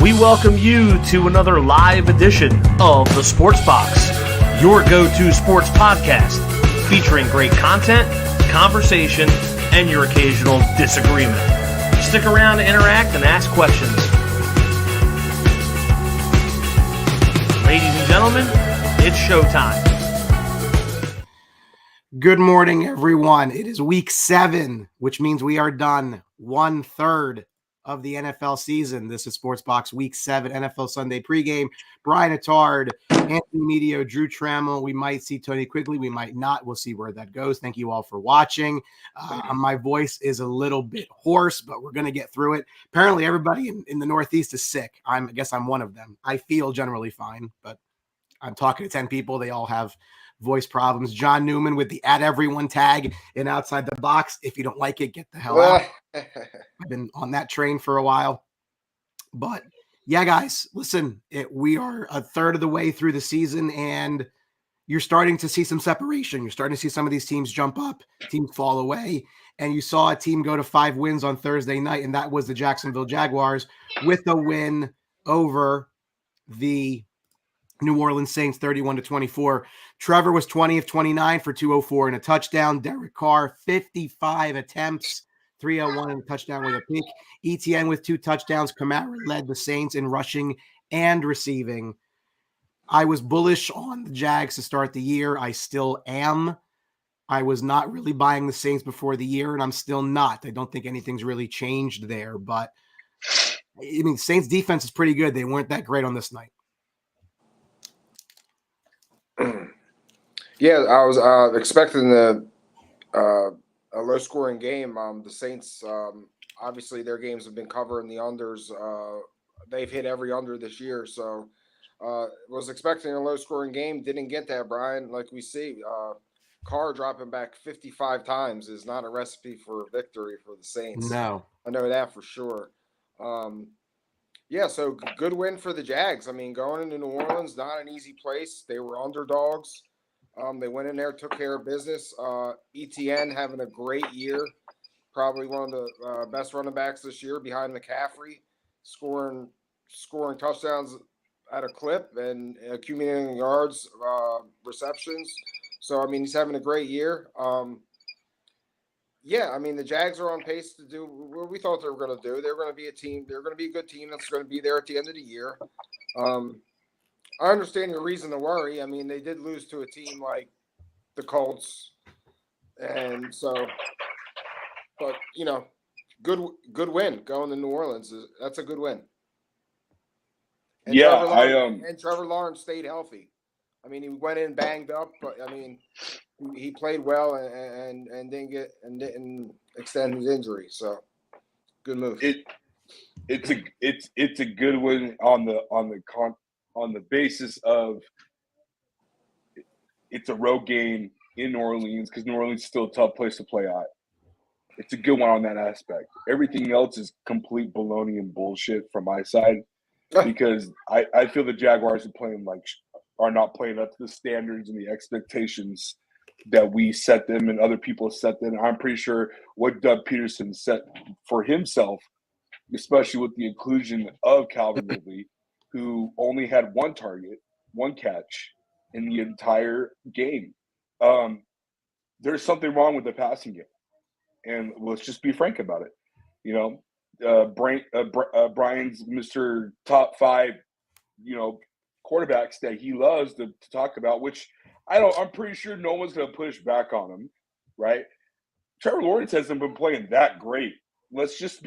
We welcome you to another live edition of The Sports Box, your go-to sports podcast featuring great content, conversation, and your occasional disagreement. Stick around to interact and ask questions. Ladies and gentlemen, it's showtime. Good morning, everyone. It is week 7, which means we are done 1/3 of the NFL season. This is Sports Box Week 7 NFL Sunday pregame. Brian Attard, Anthony Medio, Drew Trammell. We might see Tony Quigley. We might not. We'll see where that goes. Thank you all for watching. My voice is a little bit hoarse, but we're going to get through it. Apparently, everybody in the Northeast is sick. I guess I'm one of them. I feel generally fine, but I'm talking to 10 people. They all have voice problems. John Newman with the @everyone tag in Outside the Box. If you don't like it, get the hell out. I've been on that train for a while. But yeah, guys, listen, we are a third of the way through the season, and you're starting to see some separation. You're starting to see some of these teams jump up, teams fall away, and you saw a team go to 5 wins on Thursday night, and that was the Jacksonville Jaguars with a win over the New Orleans Saints 31-24. Trevor was 20 of 29 for 204 and a touchdown. Derek Carr, 55 attempts, 301 and a touchdown with a pick. ETN with 2 touchdowns. Kamara led the Saints in rushing and receiving. I was bullish on the Jags to start the year. I still am. I was not really buying the Saints before the year, and I'm still not. I don't think anything's really changed there. But, I mean, Saints defense is pretty good. They weren't that great on this night. Yeah, I was expecting a low-scoring game. The Saints, obviously, their games have been covering the unders. They've hit every under this year, so was expecting a low-scoring game. Didn't get that, Brian. Like we see, Carr dropping back 55 times is not a recipe for victory for the Saints. No. I know that for sure. Yeah, so good win for the Jags. I mean, going into New Orleans, not an easy place. They were underdogs. They went in there, took care of business. ETN having a great year, probably one of the best running backs this year behind McCaffrey, scoring touchdowns at a clip and accumulating yards, receptions. So, I mean, he's having a great year. Yeah, I mean, the Jags are on pace to do what we thought they were going to do. They're going to be a team. They're going to be a good team that's going to be there at the end of the year. I understand your reason to worry. I mean, they did lose to a team like the Colts. And so, but, you know, good win going to New Orleans. That's a good win. And Trevor Lawrence stayed healthy. I mean, he went in banged up, but, I mean, he played well and didn't extend his injury. So, good move. It's a good win on the basis of it's a road game in New Orleans because New Orleans is still a tough place to play at. It's a good one on that aspect. Everything else is complete baloney and bullshit from my side because I feel the Jaguars are not playing up to the standards and the expectations that we set them and other people set them. I'm pretty sure what Doug Peterson set for himself, especially with the inclusion of Calvin Ridley, who only had 1 target, 1 catch in the entire game. There's something wrong with the passing game. And let's just be frank about it. You know, Brian's Mr. Top 5, quarterbacks that he loves to talk about, which I'm pretty sure no one's going to push back on him, right? Trevor Lawrence hasn't been playing that great. Let's just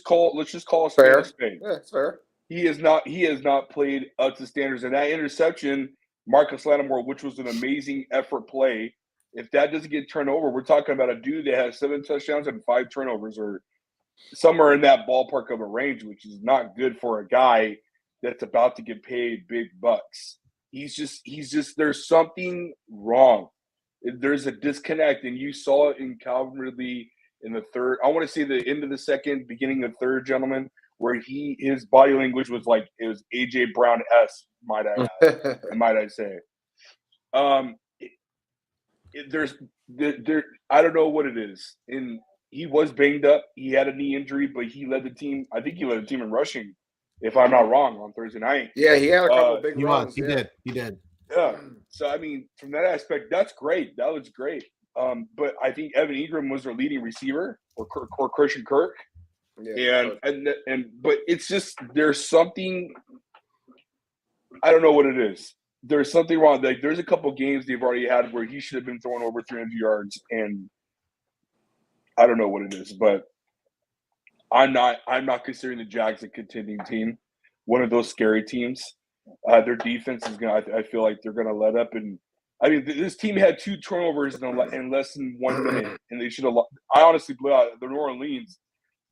call a spade a spade. Yeah, it's fair. He has not played up to standards. And that interception, Marcus Lattimore, which was an amazing effort play, if that doesn't get turned over, we're talking about a dude that has 7 touchdowns and 5 turnovers, or somewhere in that ballpark of a range, which is not good for a guy that's about to get paid big bucks. He's just there's something wrong. There's a disconnect, and you saw it in Calvin Ridley in the third. I want to say the end of the second, beginning of the third, gentlemen, where his body language was like it was AJ Brown-esque, might I say. I don't know what it is. He was banged up. He had a knee injury, but he led the team. I think he led the team in rushing if I'm not wrong, on Thursday night. Yeah, he had a couple big runs. He did. Yeah. So, I mean, from that aspect, that's great. That was great. But I think Evan Ingram was their leading receiver, or Christian Kirk. Yeah, But it's just, there's something, I don't know what it is. There's something wrong. Like, there's a couple games they've already had where he should have been throwing over 300 yards, and I don't know what it is, but I'm not considering the Jags a contending team, one of those scary teams. Their defense is I feel like they're gonna let up, and I mean this team had 2 turnovers in less than 1 minute, and they should have. I honestly blew out the New Orleans.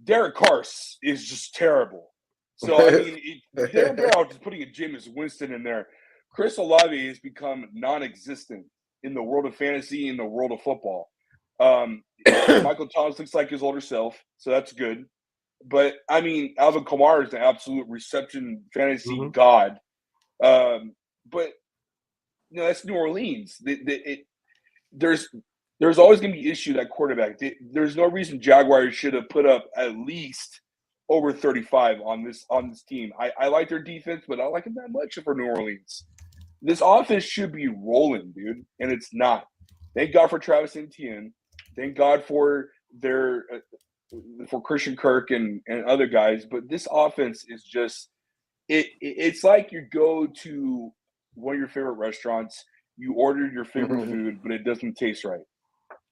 Derek Carr is just terrible. So I mean, they're better off just putting a Jameis Winston in there. Chris Olave has become non-existent in the world of fantasy, in the world of football. Michael Thomas looks like his older self, so that's good. But I mean, Alvin Kamara is an absolute reception fantasy god. But that's New Orleans. There's always going to be issue at quarterback. There's no reason Jaguars should have put up at least over 35 on this team. I like their defense, but I don't like it that much for New Orleans. This offense should be rolling, dude, and it's not. Thank God for Travis Etienne. Thank God for for Christian Kirk and other guys. But this offense is just it's like you go to one of your favorite restaurants, you order your favorite food, but it doesn't taste right.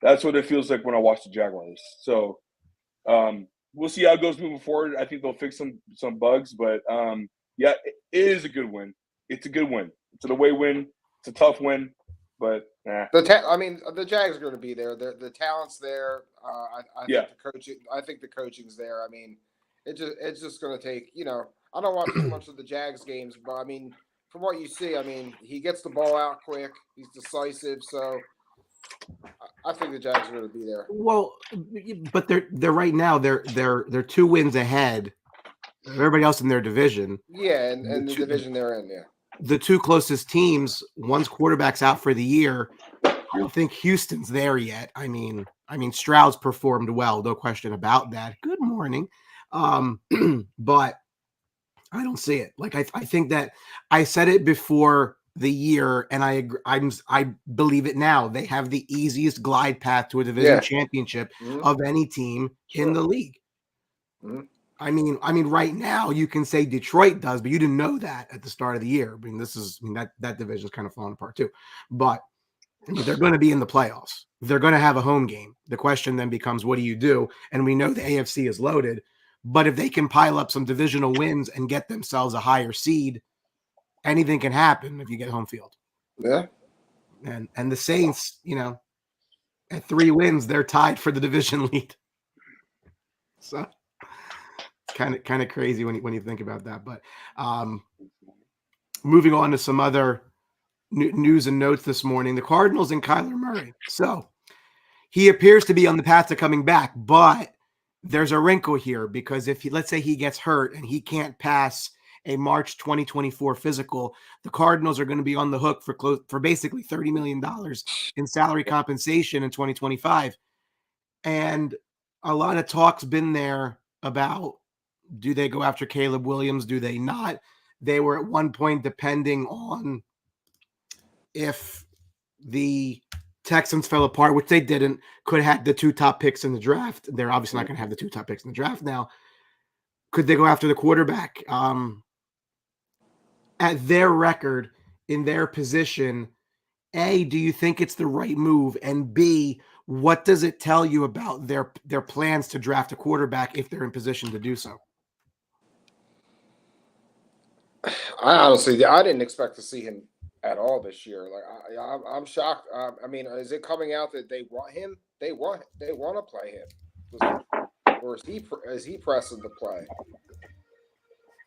That's what it feels like when I watch the Jaguars. So we'll see how it goes moving forward. I think they'll fix some bugs, but yeah, it is a good win. It's a good win. It's an away win. It's a tough win, but the Jags are going to be there. The talent's there. I think the coaching's there. I mean, it's just going to take. I don't watch too much of the Jags games, but I mean, from what you see, I mean, he gets the ball out quick. He's decisive, so I think the Jags are going to be there. Well, but they're right now they're 2 wins ahead of everybody else in their division. Yeah, and the division they're in. Yeah. The 2 closest teams, one's quarterback's out for the year. I don't think Houston's there yet. I mean, Stroud's performed well, no question about that. Good morning. But I don't see it. Like I think that I said it before the year, and I agree, I believe it now. They have the easiest glide path to a division championship of any team in the league. Mm-hmm. I mean, right now you can say Detroit does, but you didn't know that at the start of the year. I mean, that division is kind of falling apart too. But they're going to be in the playoffs. They're going to have a home game. The question then becomes, what do you do? And we know the AFC is loaded, but if they can pile up some divisional wins and get themselves a higher seed, anything can happen if you get home field. Yeah. And the Saints, at 3 wins, they're tied for the division lead. So kind of crazy when you think about that. But moving on to some other news and notes this morning, the Cardinals and Kyler Murray. So he appears to be on the path to coming back, but there's a wrinkle here because let's say he gets hurt and he can't pass a March 2024 physical, the Cardinals are going to be on the hook for basically $30 million in salary compensation in 2025. And a lot of talk's been there about, do they go after Caleb Williams? Do they not? They were at one point, depending on if the Texans fell apart, which they didn't, could have had the 2 top picks in the draft. They're obviously not going to have the 2 top picks in the draft now. Could they go after the quarterback? At their record, in their position, A, do you think it's the right move? And B, what does it tell you about their plans to draft a quarterback if they're in position to do so? I didn't expect to see him at all this year. Like I'm shocked. I mean, is it coming out that they want him? They want to play him, or is he pressing to play?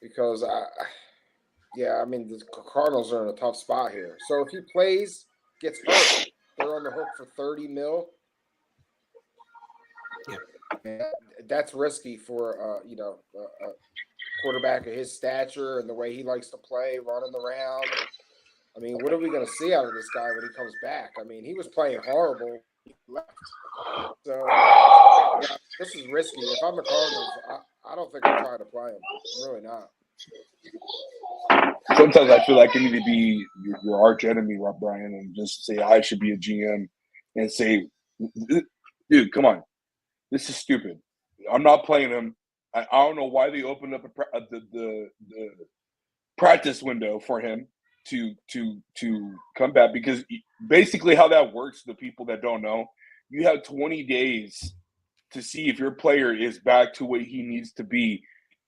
Because I mean, the Cardinals are in a tough spot here. So if he plays, gets hurt, they're on the hook for $30 million. Yeah, that's risky for a quarterback of his stature and the way he likes to play, running around. I mean, what are we going to see out of this guy when he comes back? I mean, he was playing horrible. He left. So this is risky. If I'm the Cardinals, I don't think I'm trying to play him. I'm really not. Sometimes I feel like I need to be your arch enemy, Rob Bryan, and just say I should be a GM and say, dude, come on, this is stupid. I'm not playing him. I don't know why they opened up the practice window for him to come back, because basically how that works, the people that don't know, you have 20 days to see if your player is back to what he needs to be.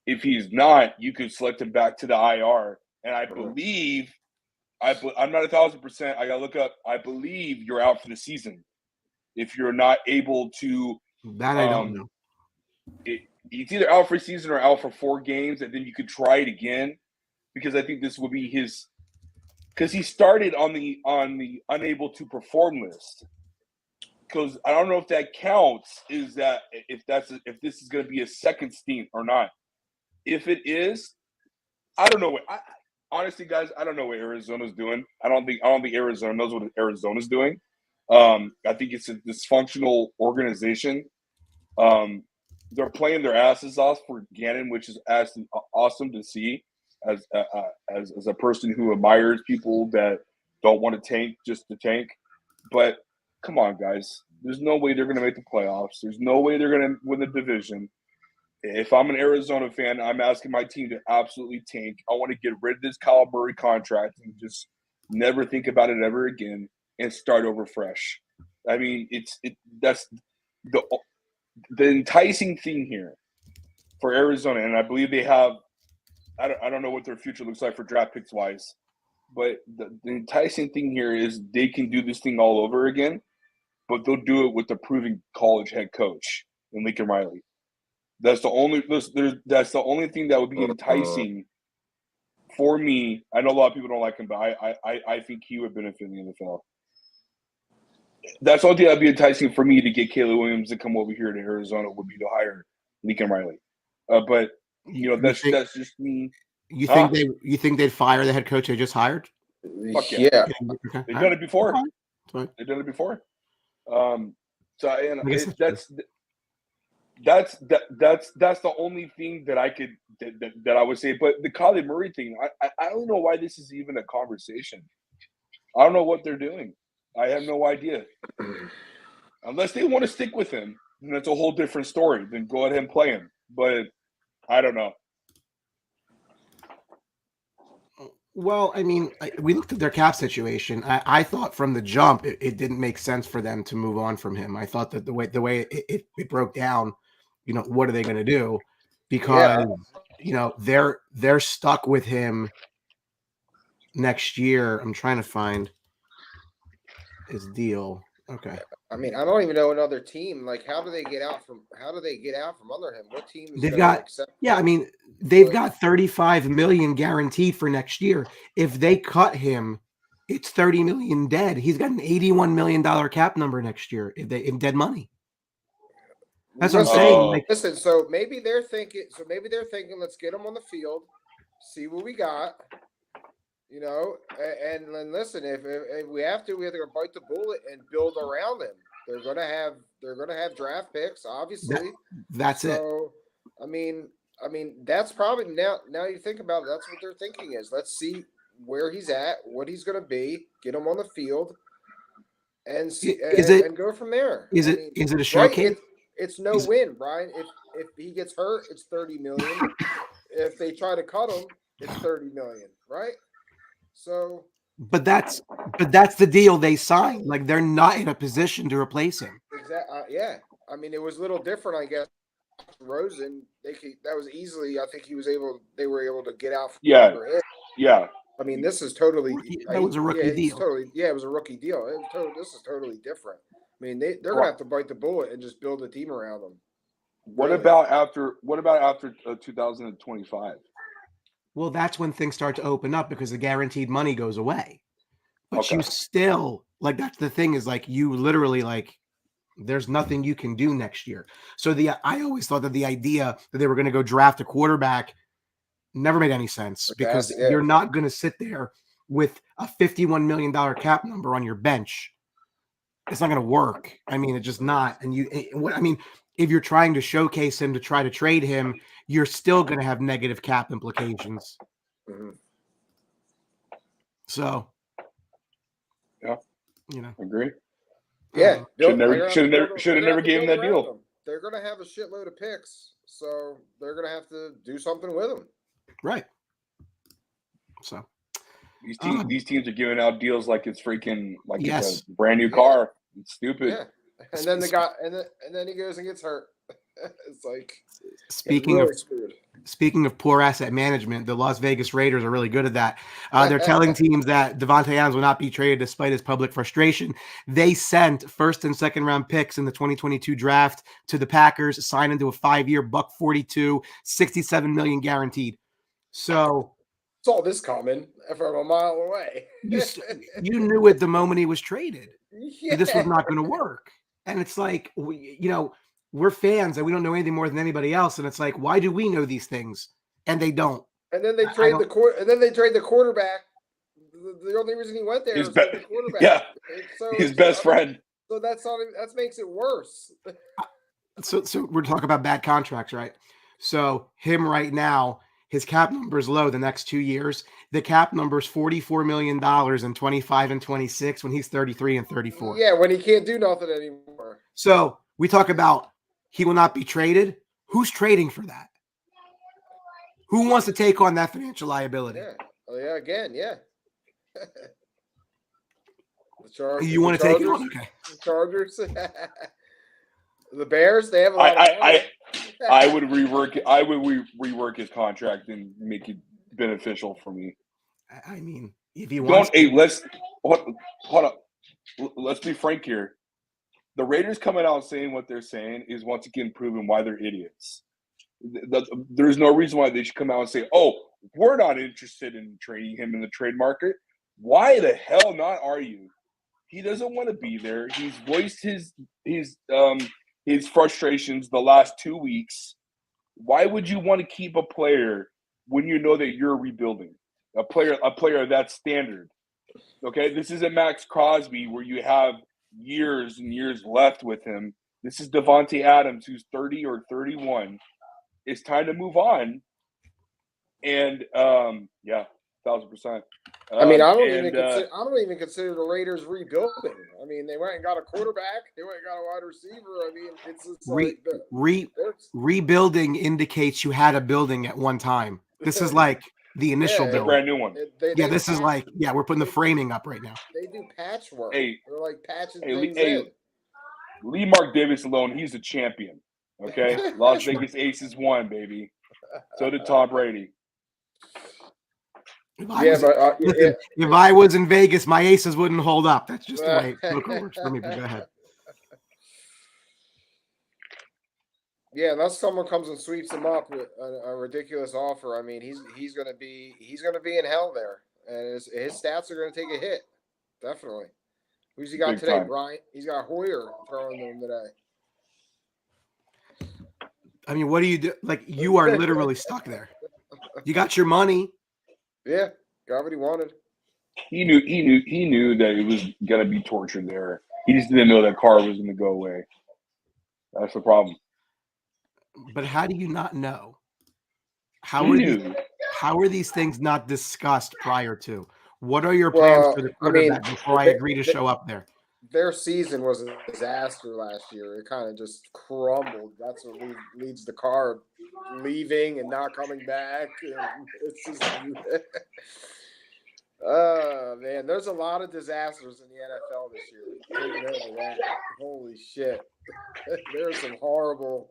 If he's not, you could select him back to the IR. And I believe, I'm not 1,000%. I got to look up. I believe you're out for the season if you're not able to. That I don't know. It's either out for a season or out for 4 games, and then you could try it again, because I think this will be his. Because he started on the unable to perform list. Because I don't know if that counts. Is that if this is going to be a second stint or not? If it is, I don't know what. Honestly, guys, I don't know what Arizona's doing. I don't think Arizona knows what Arizona's doing. I think it's a dysfunctional organization. They're playing their asses off for Gannon, which is awesome to see as a person who admires people that don't want to tank just to tank. But come on, guys. There's no way they're going to make the playoffs. There's no way they're going to win the division. If I'm an Arizona fan, I'm asking my team to absolutely tank. I want to get rid of this Kyle Murray contract and just never think about it ever again and start over fresh. I mean, that's the enticing thing here for Arizona, and I believe they have. I don't know what their future looks like for draft picks wise, but the enticing thing here is they can do this thing all over again, but they'll do it with a proven college head coach in Lincoln Riley. That's the only thing that would be enticing for me. I know a lot of people don't like him, but I think he would benefit in the NFL. That's the only thing that would be enticing for me to get Caleb Williams to come over here to Arizona, would be to hire Lincoln Riley. But that's just me. You think they'd fire the head coach they just hired? Fuck yeah. Okay. They've done it before. Okay. They've done it before. That's the only thing that I could that I would say. But the Kyler Murray thing, I don't know why this is even a conversation. I don't know what they're doing. I have no idea. Unless they want to stick with him, then that's a whole different story. Then go ahead and play him. But I don't know. Well, I mean, we looked at their cap situation. I thought from the jump it didn't make sense for them to move on from him. I thought that the way it broke down, what are they going to do? Because they're stuck with him next year. I'm trying to find his deal. Okay. I mean, I don't even know another team. Like, how do they get out from under him? What team is they've got? accept? Yeah, I mean, they've got $35 million guaranteed for next year. If they cut him, it's $30 million dead. He's got an $81 million cap number next year in dead money. That's what I'm saying. Listen, so maybe they're thinking. Let's get him on the field, see what we got. And then listen. If we have to, we have to bite the bullet and build around him. They're gonna have draft picks, obviously. That's it. I mean, that's probably now you think about it, that's what they're thinking is. Let's see where he's at, what he's gonna be, get him on the field, and see and go from there. Is it a showcase? Right? It's no win, Brian. If he gets hurt, it's $30 million. If they try to cut him, it's $30 million, right? So, but that's the deal they signed. Like, they're not in a position to replace him. Exactly. Yeah. I mean, it was a little different, I guess. Rosen, that was easily. I think they were able to get out. Yeah. I mean, this is totally. That was a rookie deal. It was a rookie deal. This is totally different. I mean, they're gonna have to bite the bullet and just build a team around them. What about after 2025? Well, that's when things start to open up because the guaranteed money goes away. But you still, like, that's the thing is, like, you literally, like, there's nothing you can do next year. So I always thought that the idea that they were going to go draft a quarterback never made any sense because you're not going to sit there with a $51 million cap number on your bench. It's not going to work. I mean, it's just not. And if you're trying to showcase him to try to trade him, you're still going to have negative cap implications. Mhm. So, Yeah. Agree. Yeah, Should have never gave him that deal. They're going to have a shitload of picks, so they're going to have to do something with them. Right. So these teams are giving out deals like it's freaking yes. it's a brand new car. It's stupid. Yeah, and then and then he goes and gets hurt. It's like speaking of poor asset management, the Las Vegas Raiders are really good at that. They're telling teams that Devontae Adams will not be traded despite his public frustration. They sent first and second round picks in the 2022 draft to the Packers, signed into a 5-year $142, $67 million guaranteed. So saw this coming from a mile away. you knew it the moment he was traded. Yeah. This was not going to work. And it's like, we're fans and we don't know anything more than anybody else. And it's like, why do we know these things? And they don't. And then they trade the quarterback. The only reason he went there is the quarterback. Yeah. So, his best friend. So that makes it worse. So we're talking about bad contracts, right? So him right now, his cap number is low the next 2 years. The cap number is $44 million in 25 and 26 when he's 33 and 34. Yeah, when he can't do nothing anymore. So we talk about he will not be traded. Who's trading for that? Who wants to take on that financial liability? Yeah. Oh, yeah, again, yeah. You want to take it on? Okay. The Chargers. The Bears, they have a lot of money. I would rework it. I would rework his contract and make it beneficial for me. I mean, if you want, hold up. Let's be frank here. The Raiders coming out saying what they're saying is once again proving why they're idiots. There's no reason why they should come out and say, "Oh, we're not interested in trading him in the trade market." Why the hell not? Are you? He doesn't want to be there. He's voiced his frustrations the last 2 weeks. Why would you want to keep a player when you know that you're rebuilding? A player of that standard. Okay, this isn't Max Crosby where you have years and years left with him. This is Devontae Adams, who's 30 or 31. It's time to move on. And 1,000%. I mean, I don't even consider the Raiders rebuilding. I mean, they went and got a quarterback. They went and got a wide receiver. I mean, it's just rebuilding indicates you had a building at one time. This is like the initial build. Brand new one. This is like, we're putting the framing up right now. They do patchwork. They're like patching things in. Lee Mark Davis alone, he's a champion. Okay? Las Vegas Aces won, baby. So did Tom Brady. If I was in Vegas, my Aces wouldn't hold up. That's just the way it works for me. But go ahead. Yeah, unless someone comes and sweeps him up with a ridiculous offer, I mean, he's gonna be in hell there, and his stats are gonna take a hit. Definitely. Who's he got Big today, time. Brian? He's got Hoyer throwing them today. I mean, what do you do? Like, you are literally stuck there. You got your money. Yeah, got what he wanted. He knew that it was gonna be tortured there. He just didn't know that car was gonna go away. That's the problem. But how do you not know? How are these things not discussed prior to? What are your plans for the quarterback before I agree to show up there? Their season was a disaster last year. It kind of just crumbled. That's what leads the car leaving and not coming back. It's just, man, there's a lot of disasters in the NFL this year. Taking over that. Holy shit. There's some horrible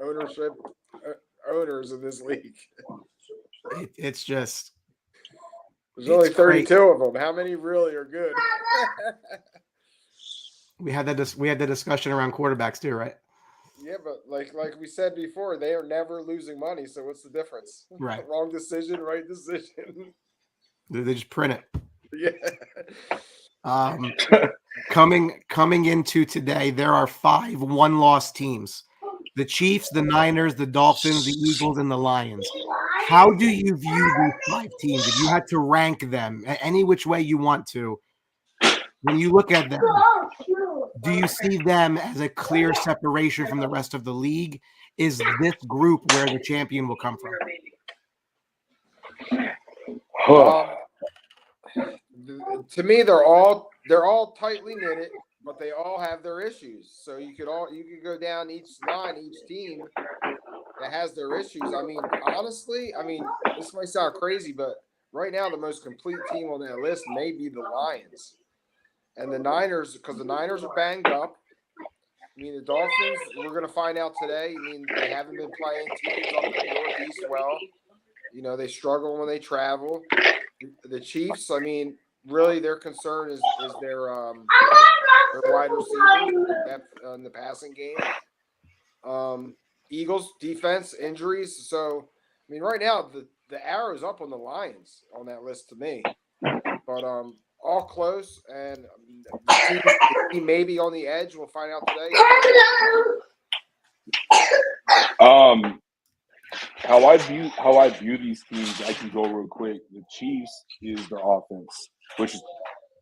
owners in this league. It's just. There's only 32 of them. How many really are good? We had that discussion around quarterbacks too, right? Yeah, but like we said before, they are never losing money. So what's the difference? Right. Wrong decision, right decision. They just print it. Yeah. Coming into today, there are 5 one-loss teams: the Chiefs, the Niners, the Dolphins, the Eagles, and the Lions. How do you view these 5 teams? If you had to rank them any which way you want to, when you look at them, Do you see them as a clear separation from the rest of the league? Is this group where the champion will come from? To me, they're all tightly knitted, but they all have their issues. So you could go down each line, each team that has their issues. I mean, honestly, this might sound crazy, but right now the most complete team on that list may be the Lions and the Niners, because the Niners are banged up. I mean, the Dolphins, we're going to find out today. I mean, they haven't been playing teams up in the Northeast well. You know, they struggle when they travel. The Chiefs, I mean, really their concern is their wide receivers, depth in the passing game. Eagles defense, injuries. So, I mean, right now the arrow's up on the Lions on that list to me. But all close, and the team may be on the edge. We'll find out today. How I view these teams, I can go real quick. The Chiefs is their offense, which is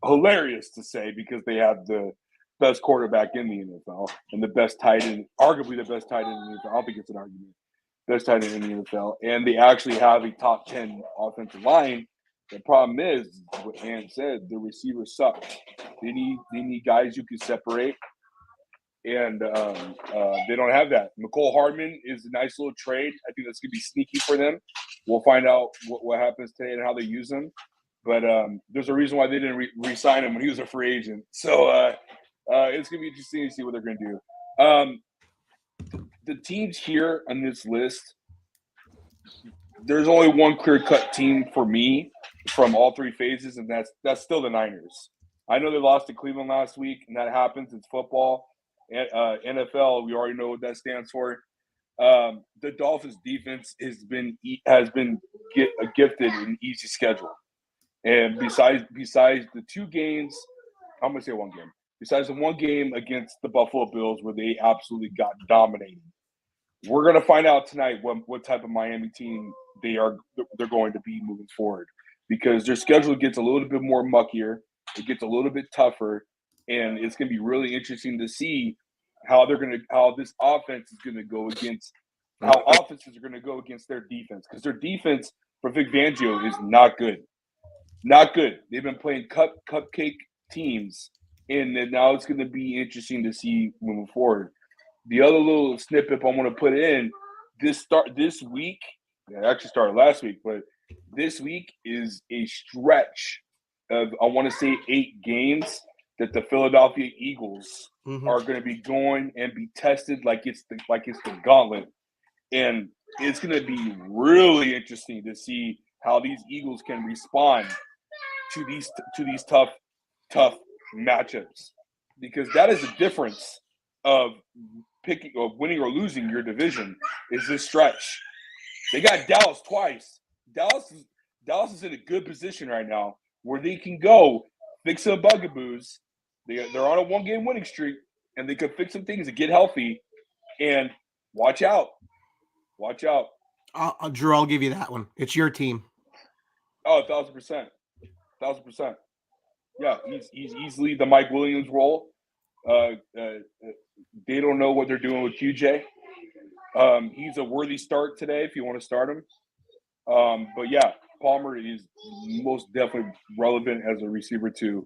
hilarious to say because they have the best quarterback in the NFL and the best tight end, arguably the best tight end in the NFL. I don't think it's an argument. Best tight end in the NFL, and they actually have a top 10 offensive line. The problem is, what Ann said, the receivers suck. They need guys who can separate, and they don't have that. McCole Hardman is a nice little trade. I think that's going to be sneaky for them. We'll find out what happens today and how they use him. But there's a reason why they didn't re-sign him when he was a free agent. So it's going to be interesting to see what they're going to do. The teams here on this list, there's only one clear-cut team for me from all three phases, and that's still the Niners. I know they lost to Cleveland last week, and that happens. It's football. NFL, we already know what that stands for. The Dolphins' defense has been gifted an easy schedule, and besides the two games, I'm gonna say one game. Besides the one game against the Buffalo Bills where they absolutely got dominated, we're gonna find out tonight what type of Miami team they're going to be moving forward, because their schedule gets a little bit more muckier, it gets a little bit tougher, and it's gonna be really interesting to see how this offense is gonna go against how offenses are gonna go against their defense, because their defense for Vic Fangio is not good. Not good. They've been playing cupcake teams, and then now it's gonna be interesting to see moving forward. The other little snippet I want to put in, this week, it actually started last week, but this week is a stretch of, I want to say, 8 games that the Philadelphia Eagles are going to be going and be tested like it's the gauntlet. And it's going to be really interesting to see how these Eagles can respond to these tough matchups, because that is the difference of winning or losing your division is this stretch. They got Dallas twice. Dallas is in a good position right now where they can go fix some bugaboos. They're on a 1-game winning streak, and they could fix some things and get healthy. And watch out. Drew, I'll give you that one. It's your team. Oh, 1,000%. 1,000%. Yeah, he's easily the Mike Williams role. They don't know what they're doing with QJ. He's a worthy start today if you want to start him. But yeah, Palmer is most definitely relevant as a receiver 2,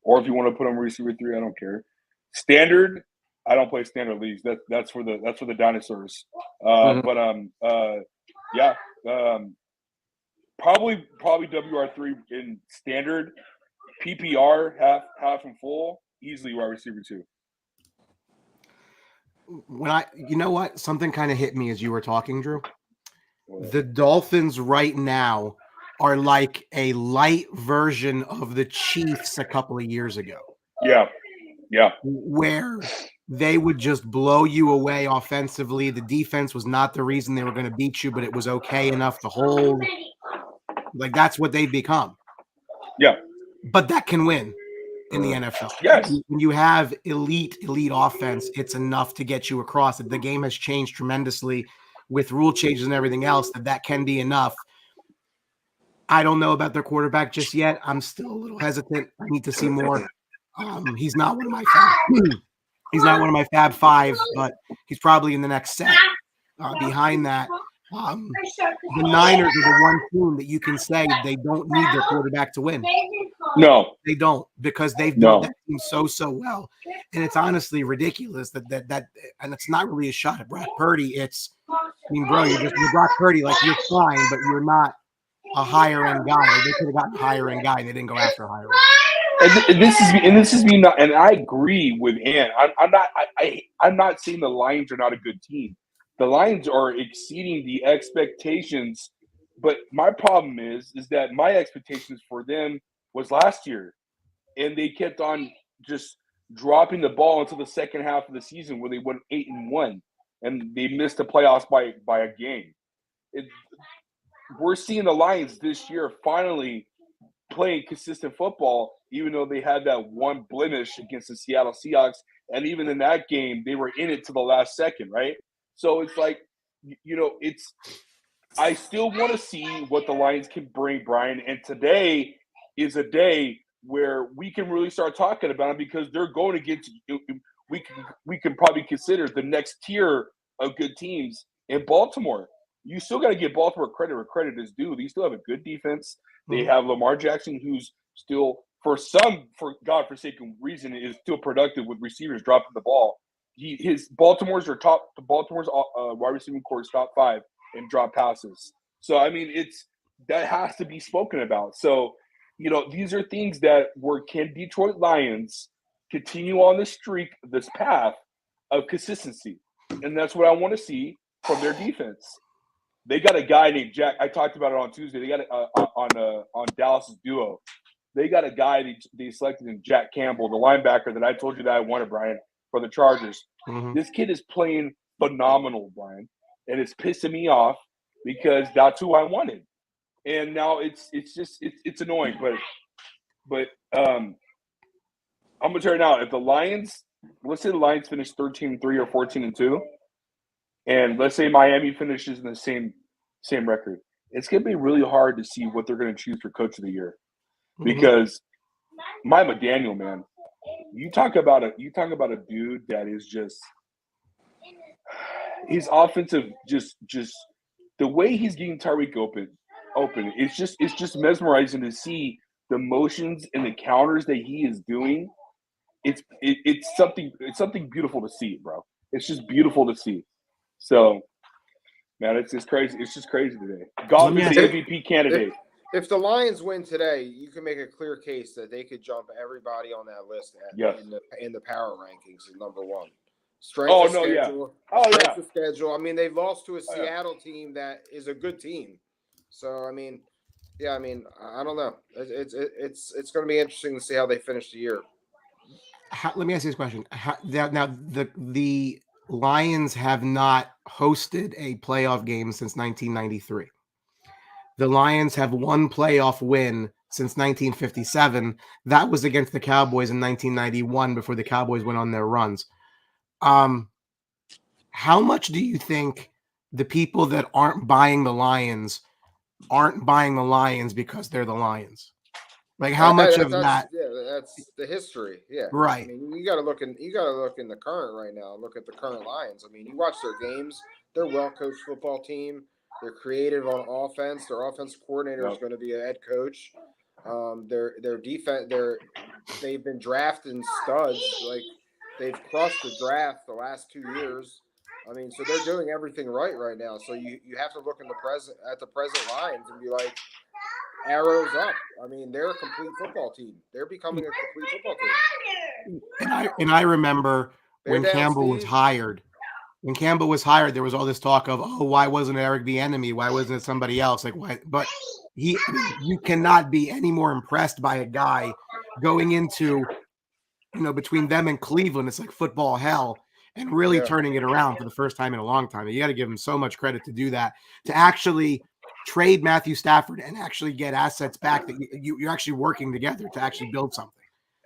or if you want to put him receiver 3, I don't care. Standard, I don't play standard leagues. That's for the dinosaurs. Yeah. Probably WR3 in standard. PPR half and full, easily wide receiver 2. You know what? Something kind of hit me as you were talking, Drew. The Dolphins right now are like a light version of the Chiefs a couple of years ago. Yeah. Where they would just blow you away offensively. The defense was not the reason they were going to beat you, but it was okay enough to hold. Like, that's what they've become. Yeah. But that can win in the NFL. Yes. When you have elite offense, it's enough to get you across. The game has changed tremendously with rule changes and everything else, that can be enough. I don't know about their quarterback just yet. I'm still a little hesitant. I need to see more. He's not one of my He's not one of my Fab Five, but he's probably in the next set. Behind that, the Niners are the one team that you can say they don't need their quarterback to win. No, They don't, because they've built that team so well, and it's honestly ridiculous that and it's not really a shot at Brock Purdy. It's, I mean, bro, you're Brock Purdy, like, you're fine, but you're not a higher end guy. Like, they could have gotten a higher end guy. They didn't go after a higher end. And this is me not, and I agree with Ant. I'm not saying the Lions are not a good team. The Lions are exceeding the expectations, but my problem is that my expectations for them was last year, and they kept on just dropping the ball until the second half of the season where they went 8-1, and they missed the playoffs by a game. We're seeing the Lions this year finally playing consistent football, even though they had that one blemish against the Seattle Seahawks, and even in that game, they were in it to the last second, right? So it's like, I still want to see what the Lions can bring, Brian. And today is a day where we can really start talking about them, because they're going to get to, we can probably consider the next tier of good teams in Baltimore. You still got to give Baltimore credit where credit is due. They still have a good defense. They have Lamar Jackson, who's still, for godforsaken reason, is still productive with receivers dropping the ball. Baltimore's wide receiving core is top 5 in drop passes. So I mean, that has to be spoken about. So, these are things that can Detroit Lions continue on this path of consistency, and that's what I want to see from their defense. They got a guy named Jack. I talked about it on Tuesday. They got on Dallas's duo. They got a guy they selected in Jack Campbell, the linebacker that I told you that I wanted, Brian, for the Chargers. Mm-hmm. This kid is playing phenomenal, Brian, and it's pissing me off because that's who I wanted. And now it's annoying, but I'm gonna tell you now, if the Lions, let's say the Lions finish 13-3 or 14-2. And let's say Miami finishes in the same record, it's going to be really hard to see what they're going to choose for Coach of the Year, because Mike McDaniel, man, you talk about a dude that is just his offensive, just the way he's getting Tyreek open. It's just mesmerizing to see the motions and the counters that he is doing. It's something beautiful to see, bro. It's just beautiful to see. So, man, it's just crazy. It's just crazy today. Goff is the MVP candidate. If the Lions win today, you can make a clear case that they could jump everybody on that list in the power rankings at number 1. Strength of schedule. I mean, they've lost to a Seattle team that is a good team. So, I mean, I don't know. It's going to be interesting to see how they finish the year. Let me ask you this question. Now, the Lions have not hosted a playoff game since 1993. The Lions have one playoff win since 1957. That was against the Cowboys in 1991 before the Cowboys went on their runs. How much do you think the people that aren't buying the Lions because they're the Lions? Like, how much of that? Yeah, that's the history. Yeah, right. I mean, you got to look in the current right now. Look at the current Lions. I mean, you watch their games. They're a well-coached football team. They're creative on offense. Their offensive coordinator is going to be a head coach. Their defense. They've been drafting studs. Like, they've crushed the draft the last 2 years. I mean, so they're doing everything right now. So you have to look at the present Lions and be like, arrows up. I mean, they're a complete football team. They're becoming a complete football team. And I remember when Campbell was hired. When Campbell was hired, there was all this talk of, why wasn't it Eric Bieniemy? Why wasn't it somebody else? Like, why? But you cannot be any more impressed by a guy going into, between them and Cleveland, it's like football hell, and really turning it around for the first time in a long time. You got to give him so much credit to do that, to actually trade Matthew Stafford and actually get assets back that you're actually working together to actually build something.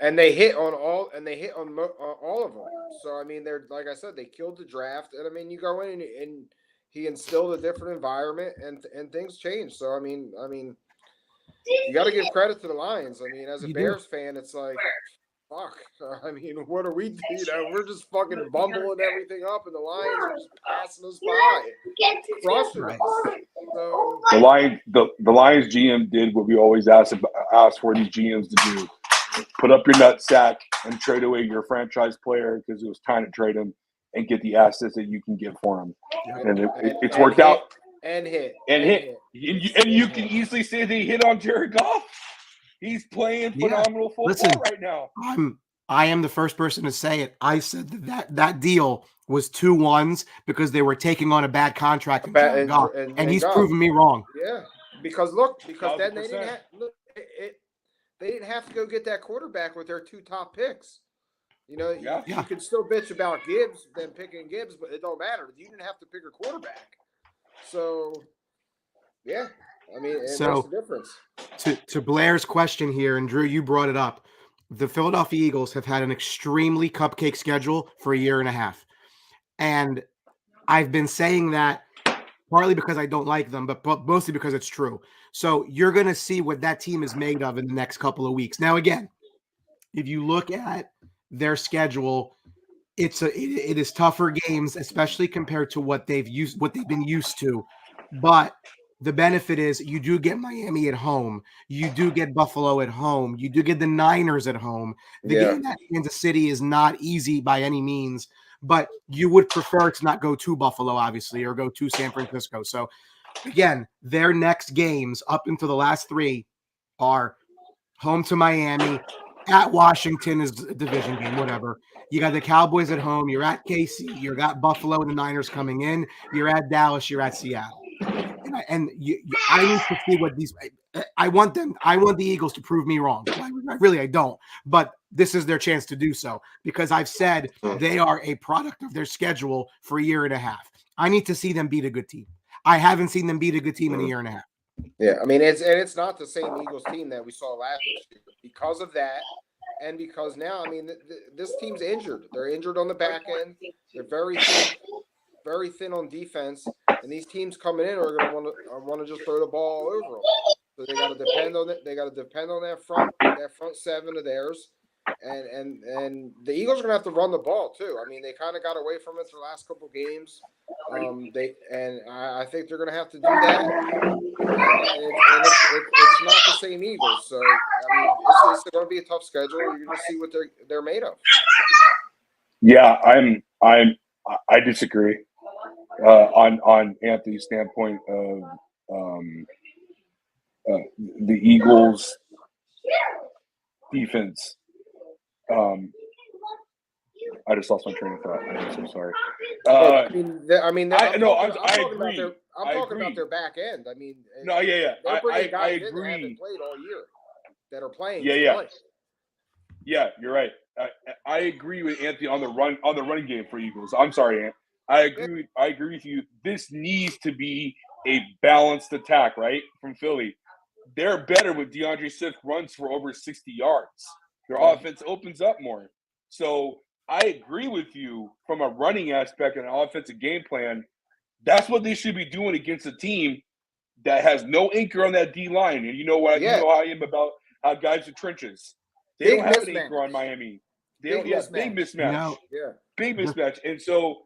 And they hit on all of them. So, I mean, they're, like I said, they killed the draft. And I mean, you go in and he instilled a different environment and things change. So, I mean, you got to give credit to the Lions. I mean, as a Bears fan, it's like, fuck. I mean, what are we? We're just fucking bumbling everything up, and the Lions are just passing us by, crushing Right. us. So The Lions GM did what we always ask for these GMs to do: put up your nutsack and trade away your franchise player because it was time to trade him and get the assets that you can get for him. And it's worked out. And hit. And you can easily say they hit on Jared Goff. He's playing phenomenal football right now. I am the first person to say it. I said that deal was 2 1s because they were taking on a bad contract and he's proven me wrong. Yeah, because then they didn't have they didn't have to go get that quarterback with their 2 top picks. You could still bitch about Gibbs, them picking Gibbs, but it don't matter. You didn't have to pick a quarterback. So, yeah, I mean, it makes a difference. To Blair's question here, and Drew, you brought it up. The Philadelphia Eagles have had an extremely cupcake schedule for a year and a half. And I've been saying that partly because I don't like them, but mostly because it's true. So you're going to see what that team is made of in the next couple of weeks. Now, again, if you look at their schedule, it is tougher games, especially compared to what they've been used to. But the benefit is you do get Miami at home. You do get Buffalo at home. You do get the Niners at home. The game at Kansas City is not easy by any means, but you would prefer to not go to Buffalo, obviously, or go to San Francisco. So, again, their next games up until the last 3 are home to Miami, at Washington is a division game, whatever. You got the Cowboys at home. You're at KC. You got Buffalo and the Niners coming in. You're at Dallas. You're at Seattle. I need to see what these. I want the Eagles to prove me wrong. I don't. But this is their chance to do so because I've said they are a product of their schedule for a year and a half. I need to see them beat a good team. I haven't seen them beat a good team in a year and a half. Yeah, I mean it's not the same Eagles team that we saw last year because of that, and because now I mean this team's injured. They're injured on the back end. They're very thin on defense, and these teams coming in are going to want to just throw the ball over them. So they got to depend on it. They got to depend on that front 7 of theirs, and the Eagles are going to have to run the ball too. I mean, they kind of got away from it the last couple games. I think they're going to have to do that. And it's not the same Eagles, so I mean, it's going to be a tough schedule. You're going to see what they're made of. Yeah, I disagree on Anthony's standpoint of the Eagles' defense. I just lost my train of thought. I'm so sorry. I agree. I'm talking about their back end. I mean, no, yeah. I agree. That haven't played all year that are playing. Yeah, you're right. I agree with Anthony on the running game for Eagles. I'm sorry, Ant. I agree with you. This needs to be a balanced attack, right, from Philly. They're better with DeAndre Swift runs for over 60 yards. Their offense opens up more. So I agree with you from a running aspect and an offensive game plan. That's what they should be doing against a team that has no anchor on that D line. And you know what? You know how I am about how guys are trenches. They don't have an anchor on Miami. Big mismatch. No. Yeah, big mismatch. And so,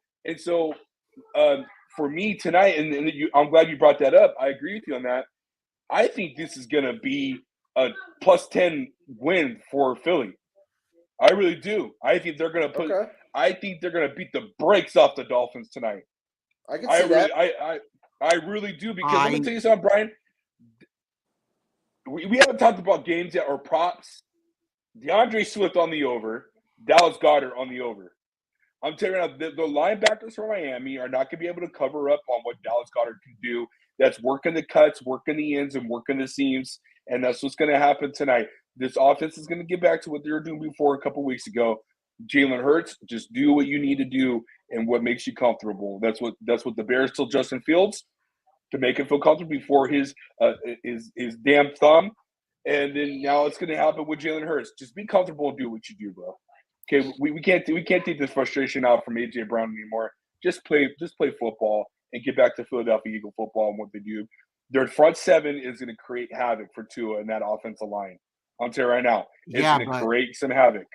for me tonight, and I'm glad you brought that up. I agree with you on that. I think this is going to be a +10 win for Philly. I really do. I think they're going to put. Okay. I think they're going to beat the brakes off the Dolphins tonight. I can see that. I really do because let me tell you something, Brian. We haven't talked about games yet or props. DeAndre Swift on the over, Dallas Goedert on the over. I'm telling you now, the linebackers for Miami are not going to be able to cover up on what Dallas Goedert can do. That's working the cuts, working the ends, and working the seams, and that's what's going to happen tonight. This offense is going to get back to what they were doing before a couple weeks ago. Jalen Hurts, just do what you need to do and what makes you comfortable. That's what the Bears told Justin Fields to make him feel comfortable before his damn thumb. And then now it's going to happen with Jalen Hurts. Just be comfortable and do what you do, bro. Okay, we can't take this frustration out from AJ Brown anymore. Just play football and get back to Philadelphia Eagle football and what they do. Their front 7 is going to create havoc for Tua and that offensive line. I'll tell you right now, it's going to create some havoc.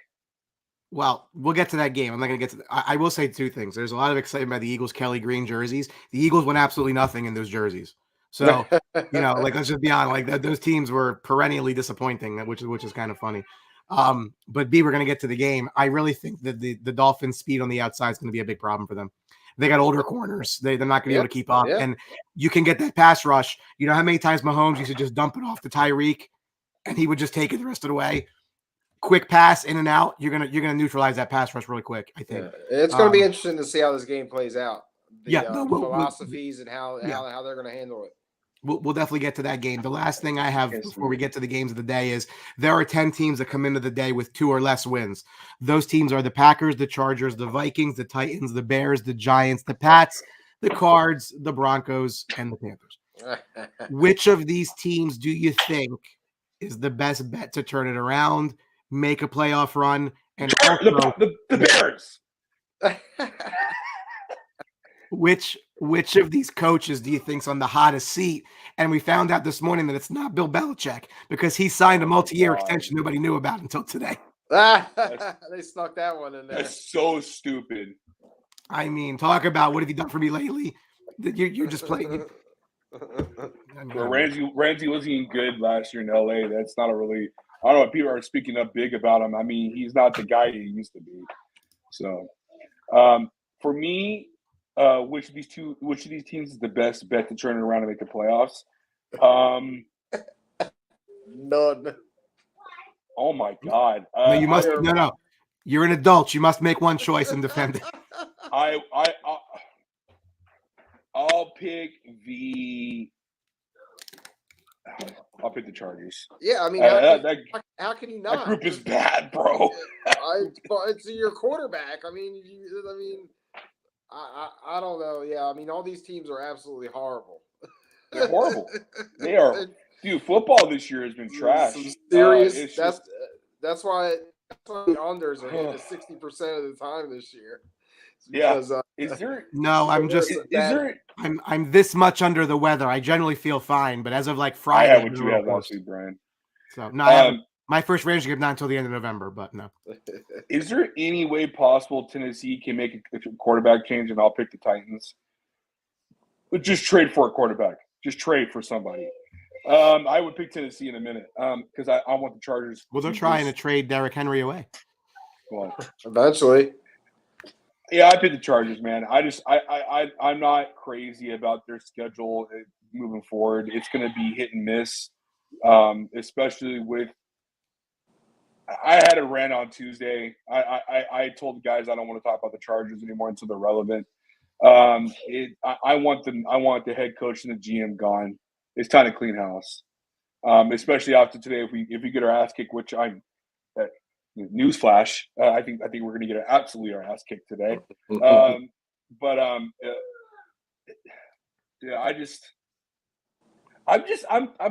Well, we'll get to that game. I'm not going to get to I will say two things. There's a lot of excitement by the Eagles Kelly Green jerseys. The Eagles won absolutely nothing in those jerseys. So, like, let's just be honest, like those teams were perennially disappointing, which is kind of funny. But B, we're going to get to the game. I really think that the Dolphins' speed on the outside is going to be a big problem for them. They got older corners. They're not going to be able to keep up. And you can get that pass rush. You know how many times Mahomes used to just dump it off to Tyreek and he would just take it the rest of the way? Quick pass in and out. You're gonna neutralize that pass rush really quick. I think it's gonna be interesting to see how this game plays out. The philosophies and how they're gonna handle it. We'll definitely get to that game. The last thing I have before we get to the games of the day is there are 10 teams that come into the day with 2 or less wins. Those teams are the Packers, the Chargers, the Vikings, the Titans, the Bears, the Giants, the Pats, the Cards, the Broncos, and the Panthers. Which of these teams do you think is the best bet to turn it around, make a playoff run, and also the Bears? Which of these coaches do you think's on the hottest seat? And we found out this morning that it's not Bill Belichick because he signed a multi-year extension nobody knew about until today. They snuck that one in there. That's so stupid. I mean, talk about what have you done for me lately? You're just playing. Well, Ramsey wasn't even good last year in LA. That's not a really. I don't know if people are speaking up big about him. I mean, he's not the guy he used to be. So, for me, which of these teams is the best bet to turn it around and make the playoffs? None. Oh my God! No, you must. No. You're an adult. You must make one choice and defend it. I'll pick the Chargers. Yeah, I mean, how can you not? That group is bad, bro. It's your quarterback. I mean, I don't know. Yeah, I mean, all these teams are absolutely horrible. They're horrible. They are. Dude, football this year has been trash. Serious. That's why the unders are hitting 60% of the time this year. Because, is there? No, I'm just. Is there? I'm this much under the weather. I generally feel fine, but as of like Friday, I have what you had last week, Brian. So no, I haven't. My first Rangers game not until the end of November, but no. Is there any way possible Tennessee can make a quarterback change and I'll pick the Titans? But just trade for a quarterback. Just trade for somebody. I would pick Tennessee in a minute because I want the Chargers. Well, they're trying to trade Derrick Henry away. Well, eventually. Yeah, I pick the Chargers, man. I'm not crazy about their schedule moving forward. It's going to be hit and miss, especially with. I had a rant on Tuesday. I told the guys I don't want to talk about the Chargers anymore until they're relevant. I want the head coach and the GM gone. It's time to clean house, especially after today. If we get our ass kicked, which I'm newsflash, I think we're going to get absolutely our ass kicked today. I'm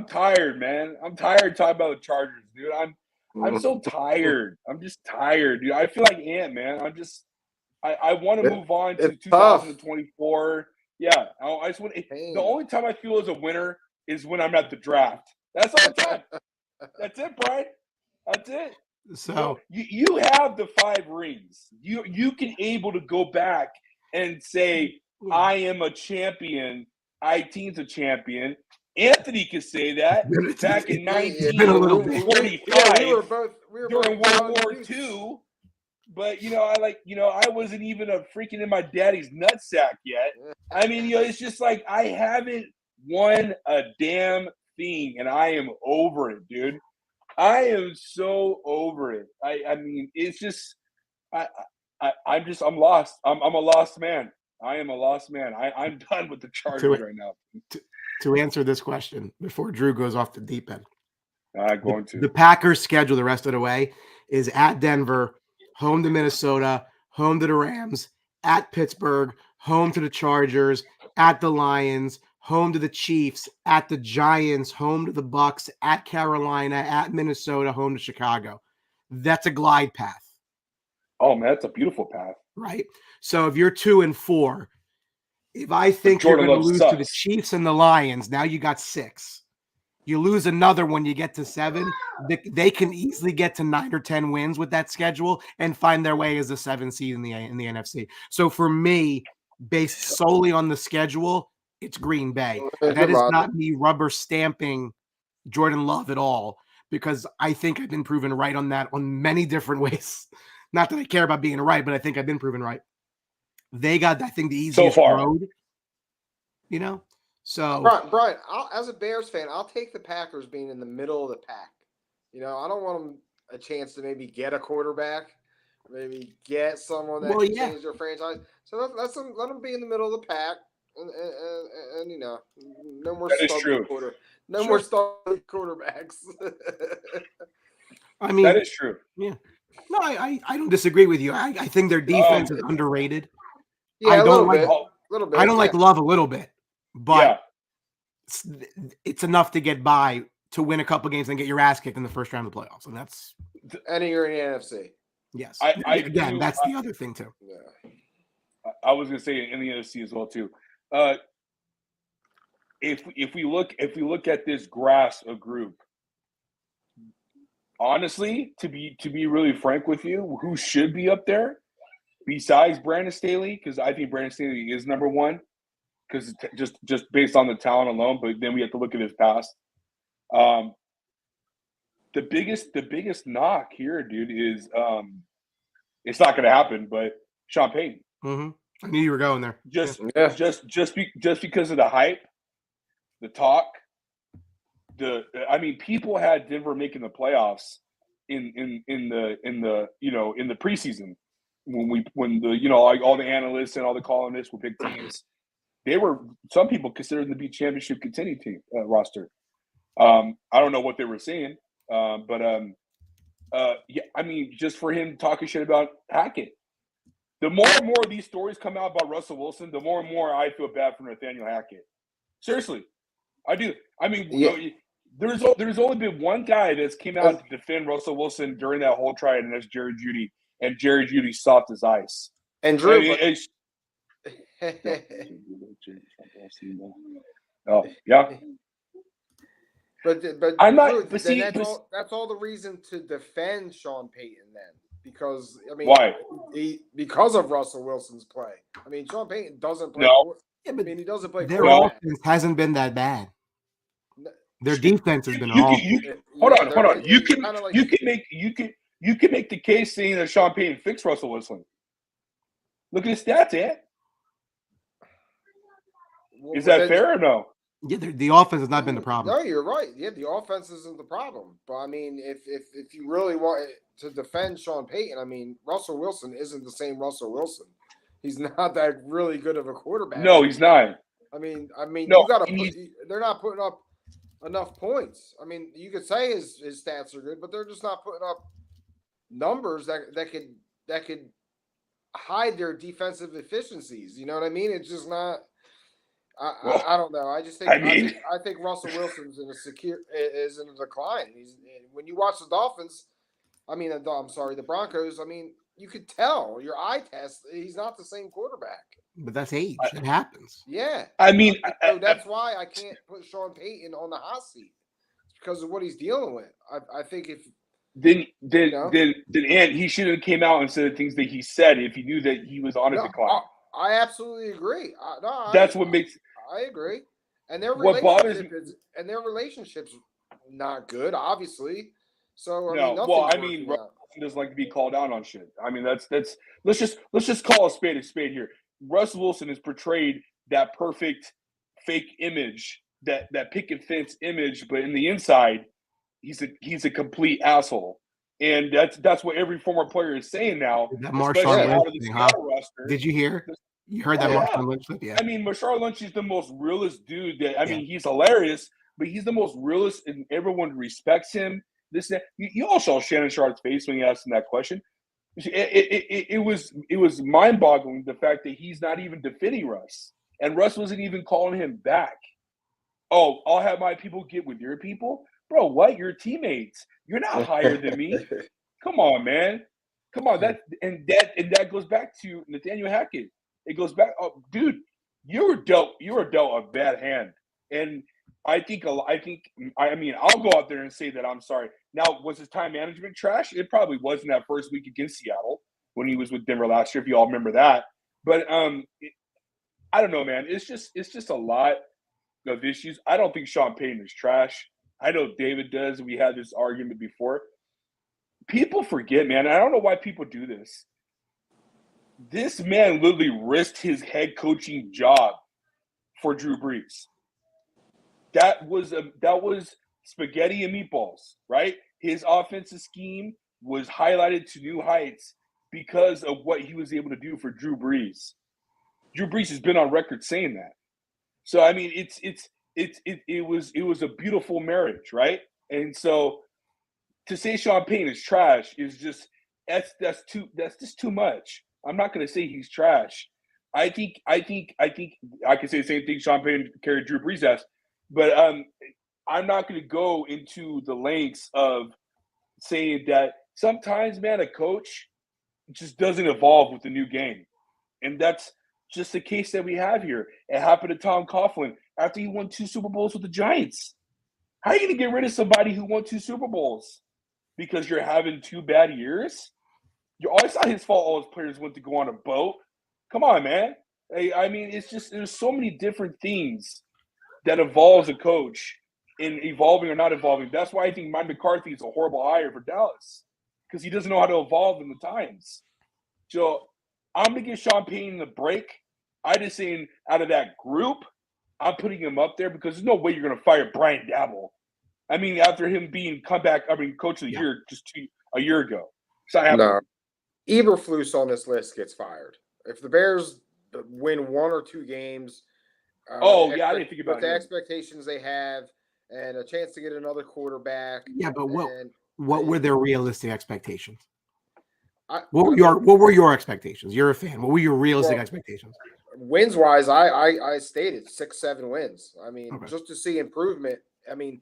tired, man. I'm tired talking about the Chargers, dude. I'm so tired. I'm just tired, dude. I feel like Ant, man. I want to move on to 2024. Yeah, I just want. The only time I feel as a winner is when I'm at the draft. That's all the time. That's it, Brian. That's it. So you have the 5 rings. You can able to go back and say, I am a champion. Team's a champion. Anthony could say that back in 1945 during World War II. But I wasn't even freaking in my daddy's nutsack yet. I mean, it's just like I haven't won a damn thing, and I am over it, dude. I am so over it. I mean, it's just I'm lost. I'm a lost man. I am a lost man. I'm done with the Chargers right now. To answer this question before Drew goes off the deep end, the Packers' schedule the rest of the way is at Denver, home to Minnesota, home to the Rams, at Pittsburgh, home to the Chargers, at the Lions, home to the Chiefs, at the Giants, home to the Bucks, at Carolina, at Minnesota, home to Chicago. That's a glide path. Oh, man, that's a beautiful path. Right? So if you're 2-4, if I think you're going to lose to the Chiefs and the Lions, now you got 6. You lose another one, you get to 7. they can easily get to 9 or 10 wins with that schedule and find their way as a 7th seed in the NFC. So for me, based solely on the schedule, it's Green Bay. That is not me rubber stamping Jordan Love at all, because I think I've been proven right on that on many different ways. Not that I care about being right, but I think I've been proven right. They got, I think, the easiest road, So, Brian, as a Bears fan, I'll take the Packers being in the middle of the pack. I don't want them a chance to maybe get a quarterback, maybe get someone that can change their franchise. So let them be in the middle of the pack, and no more more starting quarterbacks. I mean, that is true. Yeah. No, I don't disagree with you. I think their defense is underrated. Yeah, I don't a little bit. I don't like Love a little bit, but it's enough to get by to win a couple games and get your ass kicked in the first round of the playoffs, and that's. And you're in the NFC. Yes, that's the other thing too. Yeah, I was gonna say in the NFC as well too. If we look at this grass of group, honestly, to be really frank with you, who should be up there besides Brandon Staley? Because I think Brandon Staley is number one, because just based on the talent alone. But then we have to look at his past. The biggest knock here, dude, is it's not going to happen. But Sean Payton. Mm-hmm. I knew you were going there. Just because of the hype, the talk. People had Denver making the playoffs in the preseason when all the analysts and all the columnists would pick teams. Some people considered them to be championship contending team roster. I don't know what they were saying, just for him talking shit about Hackett. The more and more of these stories come out about Russell Wilson, the more and more I feel bad for Nathaniel Hackett. Seriously, I do. There's only been one guy that's came out to defend Russell Wilson during that whole trial, and that's Jerry Jeudy. And Jerry Jeudy soft as ice. And Drew, oh yeah. But I'm not. Drew, But see, that's all the reason to defend Sean Payton then, because why? Because of Russell Wilson's play. Sean Payton doesn't play. No. He doesn't play. Their offense hasn't been that bad. Their defense has been awful. Hold on. You can make the case saying that Sean Payton fixed Russell Wilson. Look at his stats, Ed. Is that fair or no? Yeah, the offense has not been the problem. No, you're right. Yeah, the offense isn't the problem. But if you really want to defend Sean Payton, Russell Wilson isn't the same Russell Wilson. He's not that really good of a quarterback. No, he's not. No, you got to. They're not putting up enough points. You could say his stats are good, but they're just not putting up numbers that could hide their defensive efficiencies. You know what I mean? It's just not. I don't know. I just think I think Russell Wilson's is in a decline. When you watch the Dolphins, the Broncos. You could tell your eye test. He's not the same quarterback. But that's age. It happens. Yeah. So that's why I can't put Sean Payton on the hot seat. It's because of what he's dealing with. I think if then he should have came out and said the things that he said if he knew that he was on a decline. I absolutely agree. That's what makes. I agree. And their relationship's not good, obviously. So Russell doesn't like to be called out on shit. That's let's just call a spade here. Russell Wilson has portrayed that perfect fake image, that picket fence image, but in the inside, he's a complete asshole. And that's what every former player is saying now. That Marshawn Lynch thing, huh? Did you hear? You heard that Marshawn Lynch thing? Yeah. Marshawn Lynch is the most realist dude. He's hilarious, but he's the most realist, and everyone respects him. You all saw Shannon Sharp's face when he asked him that question. It was mind-boggling, the fact that he's not even defending Russ, and Russ wasn't even calling him back. Oh, I'll have my people get with your people, bro. What? You're teammates. You're not higher than me. Come on, man. Come on. That goes back to Nathaniel Hackett. It goes back. Oh, dude, you were dealt a bad hand, and I mean, I'll go out there and say that I'm sorry. Now, was his time management trash? It probably was in that first week against Seattle when he was with Denver last year, if you all remember that. But I don't know, man. It's just a lot of issues. I don't think Sean Payton is trash. I know David does. We had this argument before. People forget, man. I don't know why people do this. This man literally risked his head coaching job for Drew Brees. That was spaghetti and meatballs, right? His offensive scheme was highlighted to new heights because of what he was able to do for Drew Brees. Drew Brees has been on record saying that. So I mean, it was a beautiful marriage, right? And so to say Sean Payton is trash is just that's just too much. I'm not going to say he's trash. I think I can say the same thing Sean Payton carried Drew Brees as, but I'm not going to go into the lengths of saying that sometimes, man, a coach just doesn't evolve with the new game, and that's just the case that we have here. It happened to Tom Coughlin after he won 2 Super Bowls with the Giants. How are you going to get rid of somebody who won 2 Super Bowls because you're having 2 bad years? It's not his fault all his players went to go on a boat. Come on, man. I mean, it's just there's so many different things that evolves a coach in evolving or not evolving. That's why I think Mike McCarthy is a horrible hire for Dallas because he doesn't know how to evolve in the times. So I'm going to give Sean Payton a break. I just saying out of that group, I'm putting him up there because there's no way you're going to fire Brian Daboll. I mean, after him being coach of the year just a year ago. It's not happening. No. Eberflus on this list gets fired. If the Bears win 1 or 2 games, I didn't think about the expectations they have and a chance to get another quarterback. Yeah, but what were their realistic expectations? What What were your expectations? You're a fan. What were your realistic expectations? Wins wise, I stated 6-7 wins. I mean, Okay. just to see improvement. I mean,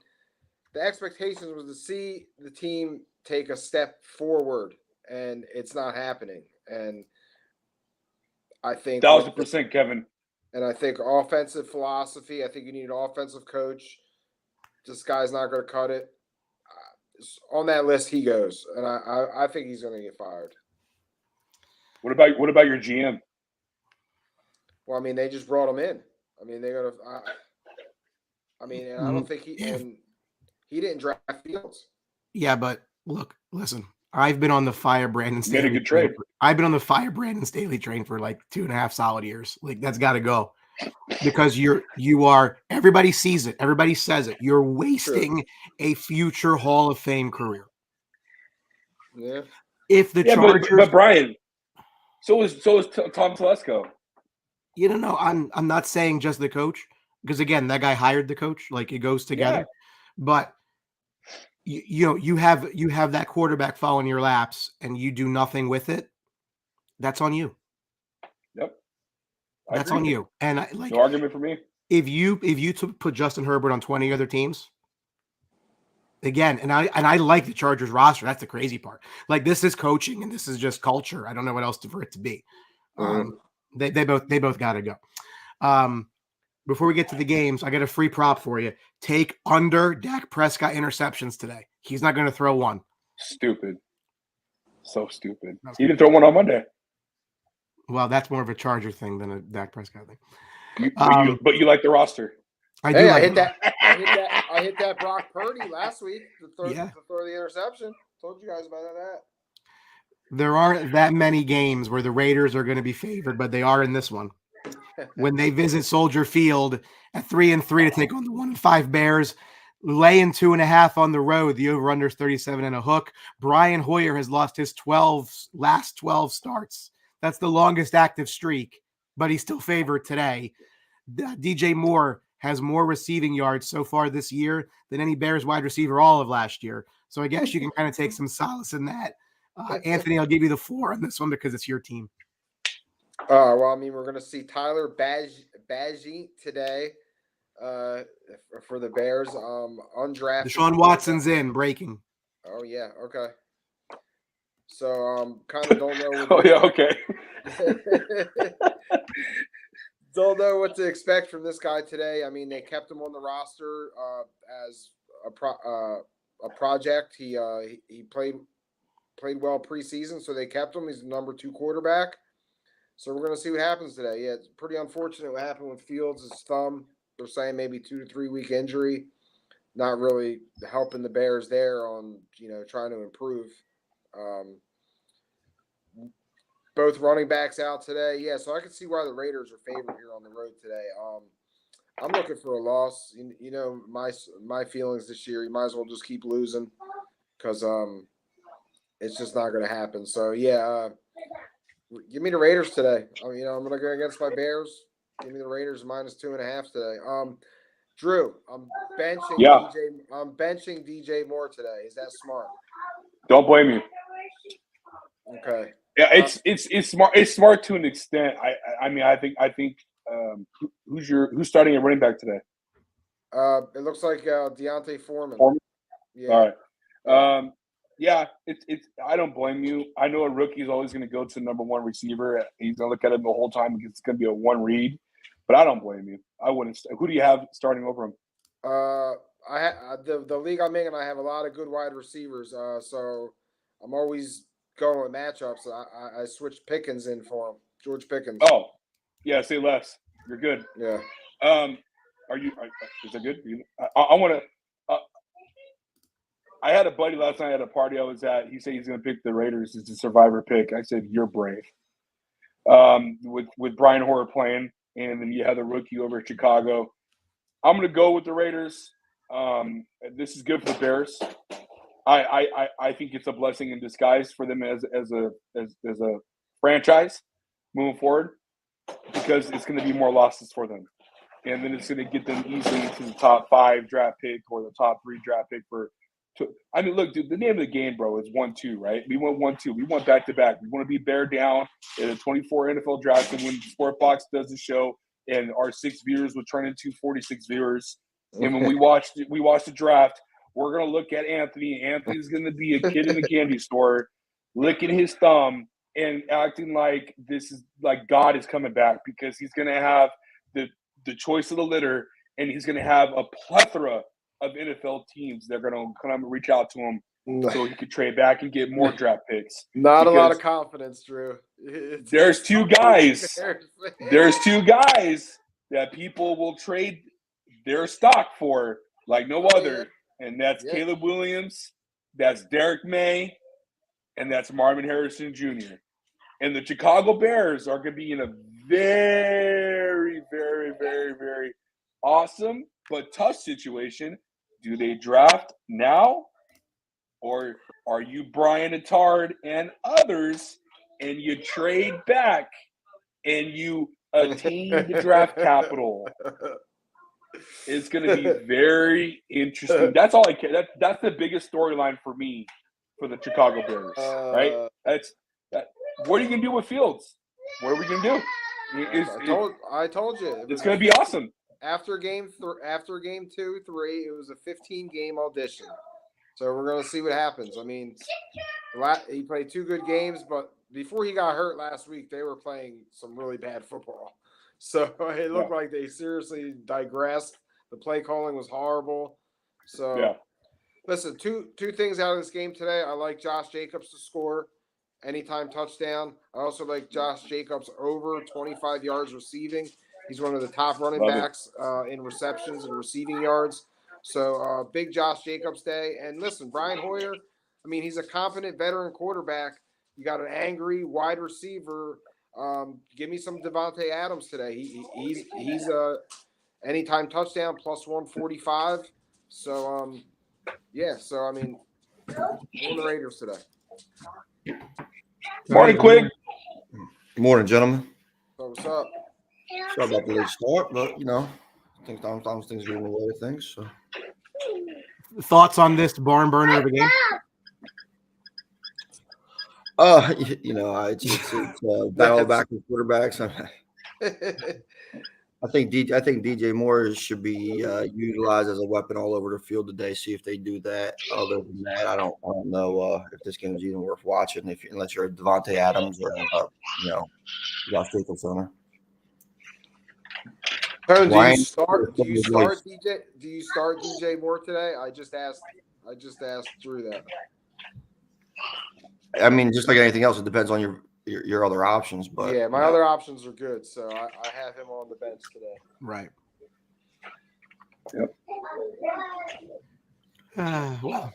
the expectations was to see the team take a step forward, and it's not happening. And I think 1,000%, Kevin. And I think offensive philosophy. I think you need an offensive coach. This guy's not going to cut it. On that list, he goes, and I think he's going to get fired. What about your GM? Well, I mean, they just brought him in. I mean, they're going to. I mean, and I don't think he didn't draft Fields. Yeah, but listen. I've been on the fire Brandon Staley. Made a good trade. I've been on the fire Brandon Staley train for like 2.5 solid years. Like that's got to go because you are. Everybody sees it. Everybody says it. You're wasting a future Hall of Fame career. Yeah. If the Chargers, but Brian, so is Tom Telesco. You don't know. I'm not saying just the coach because again, that guy hired the coach. Like it goes together. Yeah. But you have that quarterback fall in your laps and you do nothing with it. That's on you. Yep. That's on you. And no argument for me. If you put Justin Herbert on 20 other teams, again, and I like the Chargers roster. That's the crazy part. Like this is coaching and this is just culture. I don't know what else for it to be. They both got to go. Before we get to the games, I got a free prop for you. Take under Dak Prescott interceptions today. He's not going to throw one. Stupid. So stupid. He didn't throw one on Monday. Well, that's more of a Charger thing than a Dak Prescott thing. But you like the roster. I do. I hit that Brock Purdy last week to throw the interception. Told you guys about that. There aren't that many games where the Raiders are going to be favored, but they are in this one. When they visit Soldier Field at 3-3 to take on the 1-5 Bears, laying 2.5 on the road, the over-under is 37.5. Brian Hoyer has lost his last 12 starts. That's the longest active streak, but he's still favored today. DJ Moore has more receiving yards so far this year than any Bears wide receiver all of last year. So I guess you can kind of take some solace in that. Anthony, I'll give you the floor on this one because it's your team. Well, I mean, we're going to see Tyler Badgett today for the Bears. Undrafted. Deshaun Watson's in, breaking. Oh, yeah. Okay. So kind of don't know. Oh, yeah. Okay. Don't know what to expect from this guy today. I mean, they kept him on the roster as a project. He played well preseason, so they kept him. He's the number 2 quarterback. So we're going to see what happens today. Yeah, it's pretty unfortunate what happened with Fields' his thumb. They're saying maybe 2 to 3 week injury. Not really helping the Bears there on, trying to improve. Both running backs out today. Yeah, so I can see why the Raiders are favored here on the road today. I'm looking for a loss. My feelings this year, you might as well just keep losing because it's just not going to happen. So, yeah, give me the Raiders today. I'm going to go against my Bears. Give me the Raiders -2.5 today. Drew, I'm benching DJ Moore today. Is that smart? Don't blame you. Okay. Yeah, it's smart. It's smart to an extent. I think who's starting at running back today? It looks like Deontay Foreman. Yeah. All right. Yeah, it's. I don't blame you. I know a rookie is always going to go to the number 1 receiver. He's going to look at him the whole time. It's going to be a one read, but I don't blame you. I wouldn't. Who do you have starting over him? The league I'm in, I have a lot of good wide receivers. So I'm always going with matchups. I switched Pickens in for him, George Pickens. Oh, yeah. Say less. You're good. Yeah. Is that good? I want to. I had a buddy last night at a party I was at. He said he's going to pick the Raiders as a survivor pick. I said, you're brave. With Brian Hoyer playing, and then you have the rookie over at Chicago. I'm going to go with the Raiders. This is good for the Bears. I think it's a blessing in disguise for them as a franchise moving forward, because it's going to be more losses for them, and then it's going to get them easily to the top 5 draft pick or the top 3 draft pick for. I mean, look, dude, the name of the game, bro, is 1-2, right? We want 1-2. We want back-to-back. We want to be bear down in a 24 NFL draft, and when Sportbox does the show and our 6 viewers will turn into 46 viewers, and when we watch the draft, we're going to look at Anthony. Anthony's going to be a kid in the candy store licking his thumb and acting like this is like God is coming back, because he's going to have the choice of the litter, and he's going to have a plethora of NFL teams that are going to kind of reach out to him so he could trade back and get more draft picks. Not a lot of confidence, Drew. There's 2 guys. There's 2 guys that people will trade their stock for like no other, and that's Caleb Williams, that's Derek May, and that's Marvin Harrison Jr. And the Chicago Bears are going to be in a very, very, very, very awesome but tough situation. Do they draft now, or are you Brian Attard and others, and you trade back and you attain the draft capital? It's going to be very interesting. That's all I care. That's the biggest storyline for me for the Chicago Bears, right? What are you going to do with Fields? What are we going to do? I told you. It's going to be awesome. After game 2, 3, it was a 15-game audition. So we're going to see what happens. I mean, he played 2 good games, but before he got hurt last week, they were playing some really bad football. So it looked like they seriously digressed. The play calling was horrible. So, listen, two things out of this game today. I like Josh Jacobs to score anytime touchdown. I also like Josh Jacobs over 25 yards receiving. He's one of the top running backs in receptions and receiving yards. So big Josh Jacobs day. And listen, Brian Hoyer, I mean, he's a competent veteran quarterback. You got an angry wide receiver. Give me some Devontae Adams today. He's a anytime touchdown plus 145. So So I mean, on the Raiders today. Morning, Quig. Morning, gentlemen. So what's up? Sorry about the late start, but I think sometimes things get in the way of things. So, thoughts on this barn burner of a game? It's battle back with quarterbacks. I think DJ Moore should be utilized as a weapon all over the field today. See if they do that. Other than that, I don't know if this game is even worth watching unless you're a Devontae Adams or Josh Jacobs owner. Tone, do you Ryan, start DJ? Do you start DJ Moore today? I just asked Drew that. I mean, just like anything else, it depends on your other options. But Yeah, my other options are good, so I have him on the bench today. Right. Yep. Well,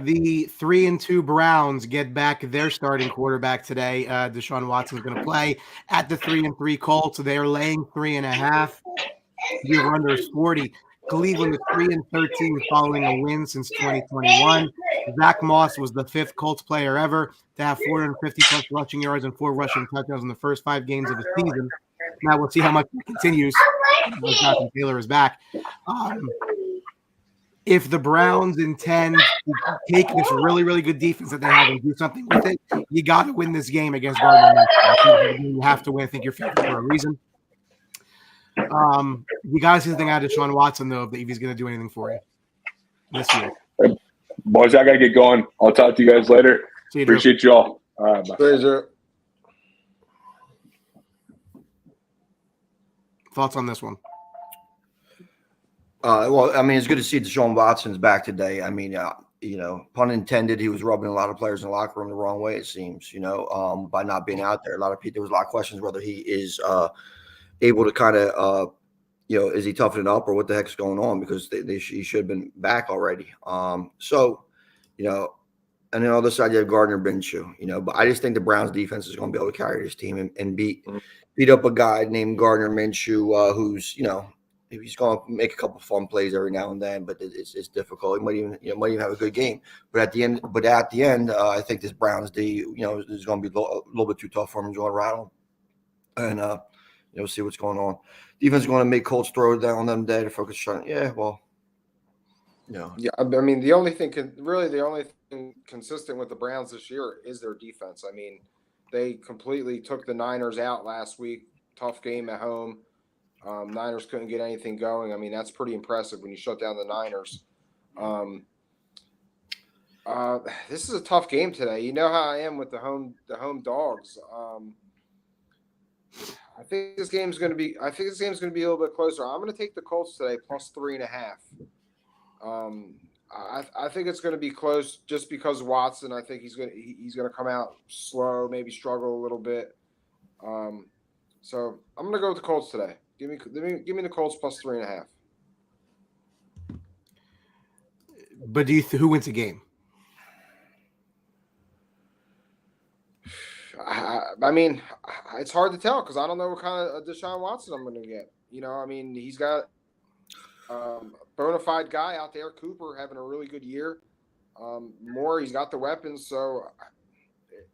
the 3-2 Browns get back their starting quarterback today. Deshaun Watson's going to play at the 3-3 Colts. They are laying 3.5. The over-under is 40. Cleveland is 3-13 following a win since 2021. Zach Moss was the 5th Colts player ever to have 450 plus rushing yards and 4 rushing touchdowns in the first 5 games of the season. Now we'll see how much it continues. Jonathan Taylor is back. If the Browns intend to take this really, really good defense that they have and do something with it, you got to win this game against Gardner. You have to win. I think you're favored for a reason. You got to see the thing out of Deshaun Watson, though, if he's going to do anything for you this year. Boys, I got to get going. I'll talk to you guys later. See you, Drew. Appreciate you all. All right, bye. Pleasure. Thoughts on this one? Well, I mean, it's good to see Deshaun Watson's back today. I mean, pun intended, he was rubbing a lot of players in the locker room the wrong way, it seems, by not being out there. There was a lot of questions whether he is able to kind of, is he toughening up or what the heck's going on, because he should have been back already. And then on the other side, you have Gardner Minshew, but I just think the Browns defense is going to be able to carry this team and beat up a guy named Gardner Minshew, who's, he's going to make a couple fun plays every now and then, but it's difficult. He might even have a good game. But at the end, I think this Browns D, is going to be a little bit too tough for him to go rattle. And see what's going on. Defense is going to make Colts throw down on them today to focus on. Yeah, well, yeah. I mean, the only thing consistent with the Browns this year is their defense. I mean, they completely took the Niners out last week. Tough game at home. Niners couldn't get anything going. I mean, that's pretty impressive when you shut down the Niners. This is a tough game today. You know how I am with the home dogs. I think this game's going to be a little bit closer. I'm going to take the Colts today plus 3.5. I think it's going to be close just because Watson. I think he's going to come out slow, maybe struggle a little bit. So I'm going to go with the Colts today. Give me the Colts plus 3.5. But who wins the game? I mean, it's hard to tell because I don't know what kind of Deshaun Watson I'm going to get. I mean, he's got a bona fide guy out there. Cooper having a really good year. Moore, he's got the weapons, so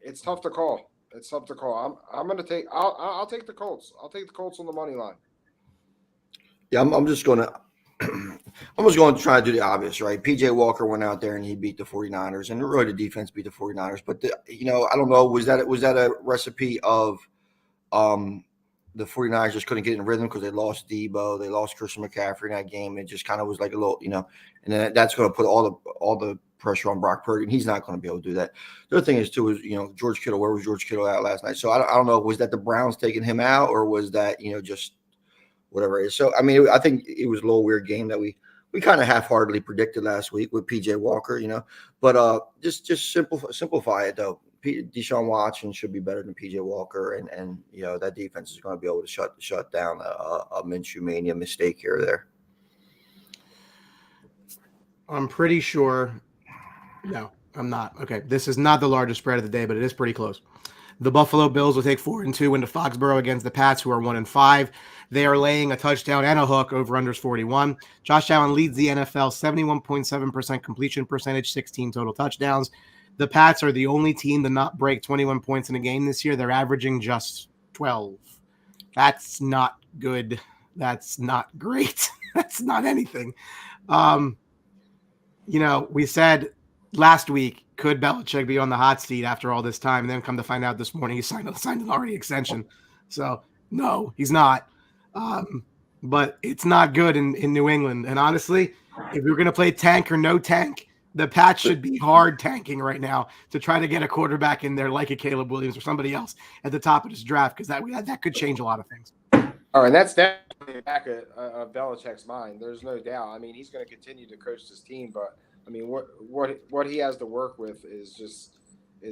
it's tough to call. I'm going to take. I'll take the Colts. I'll take the Colts on the money line. Yeah, I'm just going to try to do the obvious, right? PJ Walker went out there and he beat the 49ers, and really the defense beat the 49ers. But I don't know, was that a recipe of the 49ers just couldn't get in rhythm because they lost Debo, they lost Christian McCaffrey in that game. It just kind of was like a little, and then that's going to put all the pressure on Brock Purdy, and he's not going to be able to do that. The other thing is too is George Kittle. Where was George Kittle out last night? So I don't know, was that the Browns taking him out, or was that just whatever it is? So I mean, I think it was a little weird game that we kind of half-heartedly predicted last week with PJ Walker, but just simplify it though. Deshaun Watson should be better than PJ Walker, and that defense is going to be able to shut down a Minshew mania mistake here or there. I'm pretty sure. No, I'm not. Okay, this is not the largest spread of the day, but it is pretty close. The Buffalo Bills will take 4-2 into Foxborough against the Pats, who are 1-5. They are laying a touchdown and a hook over unders 41. Josh Allen leads the NFL, 71.7% completion percentage, 16 total touchdowns. The Pats are the only team to not break 21 points in a game this year. They're averaging just 12. That's not good. That's not great. That's not anything. We said last week, could Belichick be on the hot seat after all this time? And then come to find out this morning, he signed an already extension. So no, he's not. But it's not good in New England. And honestly, if you're going to play tank or no tank, the Pats should be hard tanking right now to try to get a quarterback in there like a Caleb Williams or somebody else at the top of this draft, because that could change a lot of things. Oh, and that's definitely in the back of Belichick's mind. There's no doubt. I mean, he's going to continue to coach this team, but I mean, what he has to work with is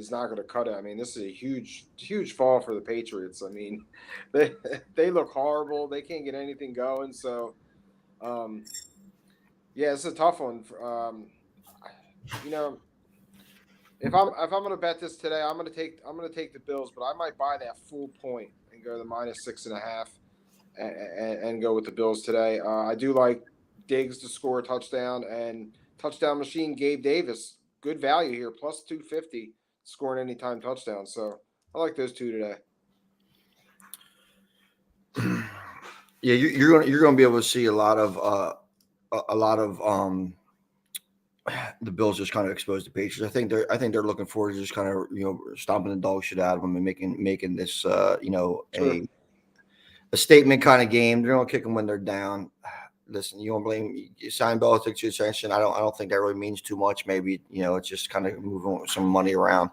not going to cut it. I mean, this is a huge fall for the Patriots. I mean, they look horrible. They can't get anything going. So, yeah, it's a tough one. You know, if I'm going to bet this today, I'm going to take the Bills, but I might buy that full point and go to the -6.5. And go with the Bills today. I do like Diggs to score a touchdown and touchdown machine Gabe Davis. Good value here, plus 250 scoring anytime touchdown. So I like those two today. Yeah, you're gonna be able to see a lot of the Bills just kind of exposed the Patriots. I think they're looking forward to just kind of stomping the dog shit out of them and making this sure. a statement kind of game. They're gonna kick them when they're down. Listen, you don't blame you sign Belichick to extension. I don't think that really means too much. Maybe it's just kind of moving some money around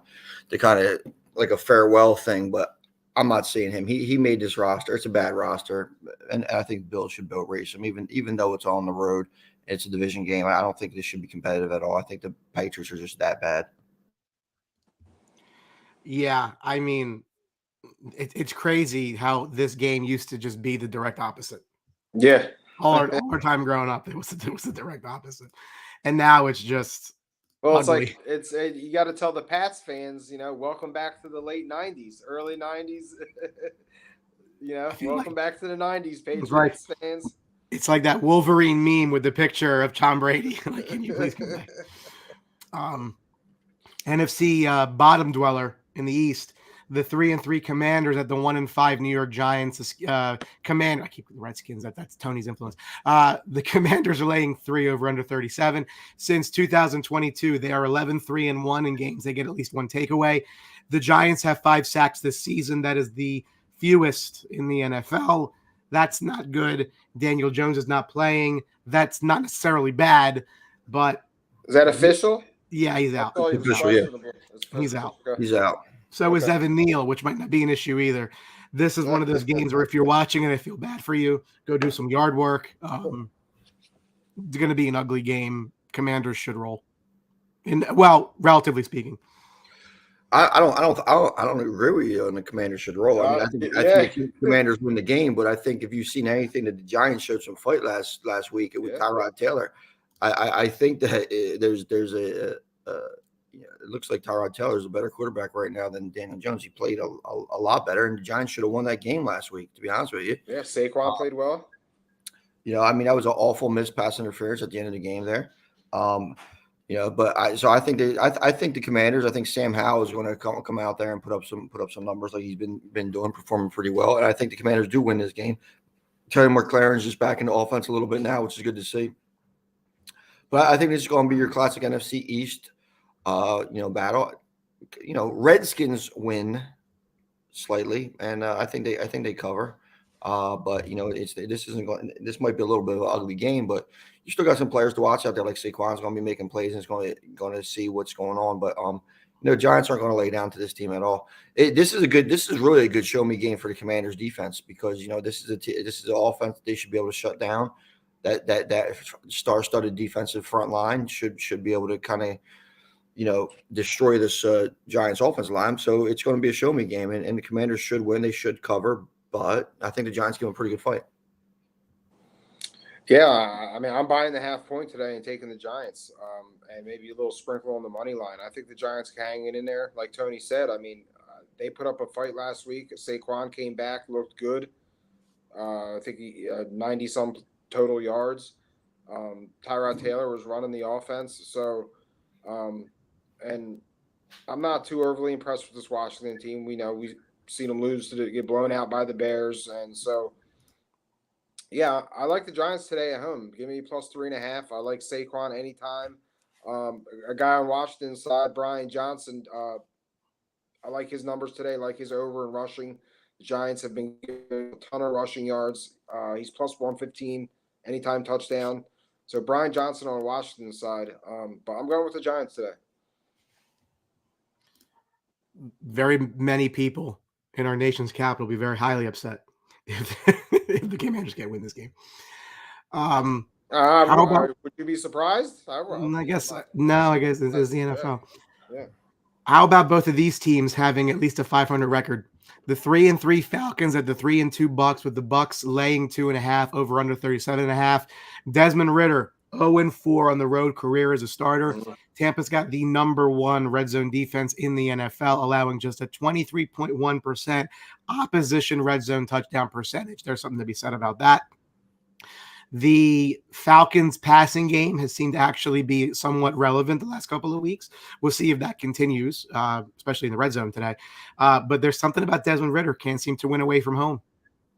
to kind of like a farewell thing. But I'm not seeing him. He made this roster. It's a bad roster, and I think Bills should boat race him. Even though it's on the road, it's a division game. I don't think this should be competitive at all. I think the Patriots are just that bad. Yeah, I mean, it's crazy how this game used to just be the direct opposite. Yeah. All our time growing up, it was the direct opposite, and now it's just it's ugly. like you got to tell the Pats fans, welcome back to the late '90s, early '90s. Welcome back to the '90s, Patriots fans. It's like that Wolverine meme with the picture of Tom Brady. Like, can you please come back? NFC bottom dweller in the East. The 3-3 Commanders at the 1-5 New York Giants. I keep the Redskins. That's Tony's influence. The Commanders are laying 3 over under 37. Since 2022, they are 11-3-1 in games. They get at least one takeaway. The Giants have 5 sacks this season. That is the fewest in the NFL. That's not good. Daniel Jones is not playing. That's not necessarily bad, but is that official? Yeah, he's out. Official, yeah. He's out. He's out. So is Evan Neal, which might not be an issue either. This is one of those games where if you're watching it, I feel bad for you. Go do some yard work. It's going to be an ugly game. Commanders should roll. Relatively speaking. I don't agree with you on the Commanders should roll. I think the Commanders win the game, but I think if you've seen anything that the Giants showed some fight last week with Tyrod Taylor, I think that there's it looks like Tyrod Taylor is a better quarterback right now than Daniel Jones. He played a lot better, and the Giants should have won that game last week, to be honest with you. Yeah, Saquon played well. That was an awful missed pass interference at the end of the game there. I think the Commanders. I think Sam Howell is going to come out there and put up some numbers like he's been doing, performing pretty well. And I think the Commanders do win this game. Terry McLaurin's just back in the offense a little bit now, which is good to see. But I think this is going to be your classic NFC East, battle. Redskins win slightly, and I think they cover. But this might be a little bit of an ugly game, but you still got some players to watch out there. Like Saquon's going to be making plays and is going to see what's going on. But Giants aren't going to lay down to this team at all. This is really a good show me game for the Commanders defense because this is an offense they should be able to shut down. That star-studded defensive front line should be able to kind of destroy this Giants offensive line. So it's going to be a show me game, and the Commanders should win. They should cover, but I think the Giants give them a pretty good fight. Yeah, I mean, I'm buying the half point today and taking the Giants, and maybe a little sprinkle on the money line. I think the Giants can hang it in there, like Tony said. I mean, they put up a fight last week. Saquon came back, looked good. I think he 90-some total yards. Tyrod Taylor was running the offense, so and I'm not too overly impressed with this Washington team. We know we've seen them get blown out by the Bears, and so. Yeah, I like the Giants today at home. Give me plus 3.5. I like Saquon anytime. A guy on Washington's side, Brian Johnson. I like his numbers today. I like his over in rushing. The Giants have been getting a ton of rushing yards. He's plus 115 anytime touchdown. So Brian Johnson on Washington's side. But I'm going with the Giants today. Very many people in our nation's capital will be very highly upset if the game managers can't win this game. How about? Would you be surprised? I guess no. I guess this is the NFL. Yeah. How about both of these teams having at least a 500 record? The 3-3 Falcons at the 3-2 Bucks, with the Bucks laying 2.5 over under 37.5. Desmond Ridder 0-4 on the road career as a starter. Tampa's got the number 1 red zone defense in the NFL, allowing just a 23.1% opposition red zone touchdown percentage. There's something to be said about that. The Falcons passing game has seemed to actually be somewhat relevant the last couple of weeks. We'll see if that continues, especially in the red zone today. But there's something about Desmond Ridder can't seem to win away from home.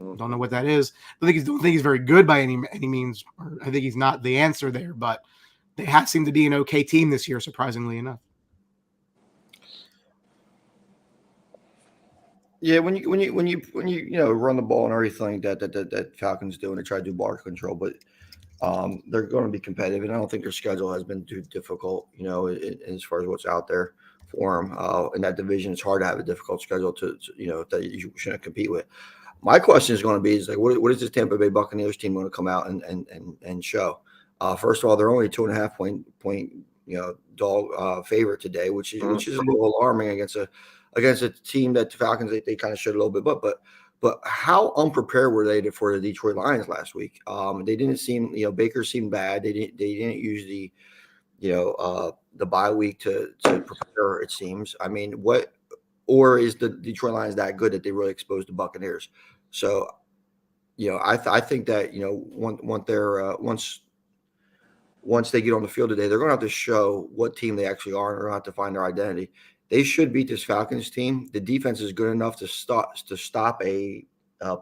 Don't know what that is. Don't think he's very good by any means. I think he's not the answer there, but they have seemed to be an okay team this year, surprisingly enough. Yeah, when you run the ball and everything that Falcons do, and they try to do ball control, but they're going to be competitive, and I don't think their schedule has been too difficult. As far as what's out there for them in that division, it's hard to have a difficult schedule to that you shouldn't compete with. My question is going to be what is this Tampa Bay Buccaneers team going to come out and show? First of all, they're only 2.5 point dog favorite today, which is a little alarming against a team that the Falcons they kind of showed a little bit, but how unprepared were they for the Detroit Lions last week? They didn't seem, Baker seemed bad. They didn't use the bye week to prepare. It seems. I mean, or is the Detroit Lions that good that they really exposed the Buccaneers? So, I think that once they get on the field today, they're going to have to show what team they actually are, and they're going to have to find their identity. They should beat this Falcons team. The defense is good enough to stop a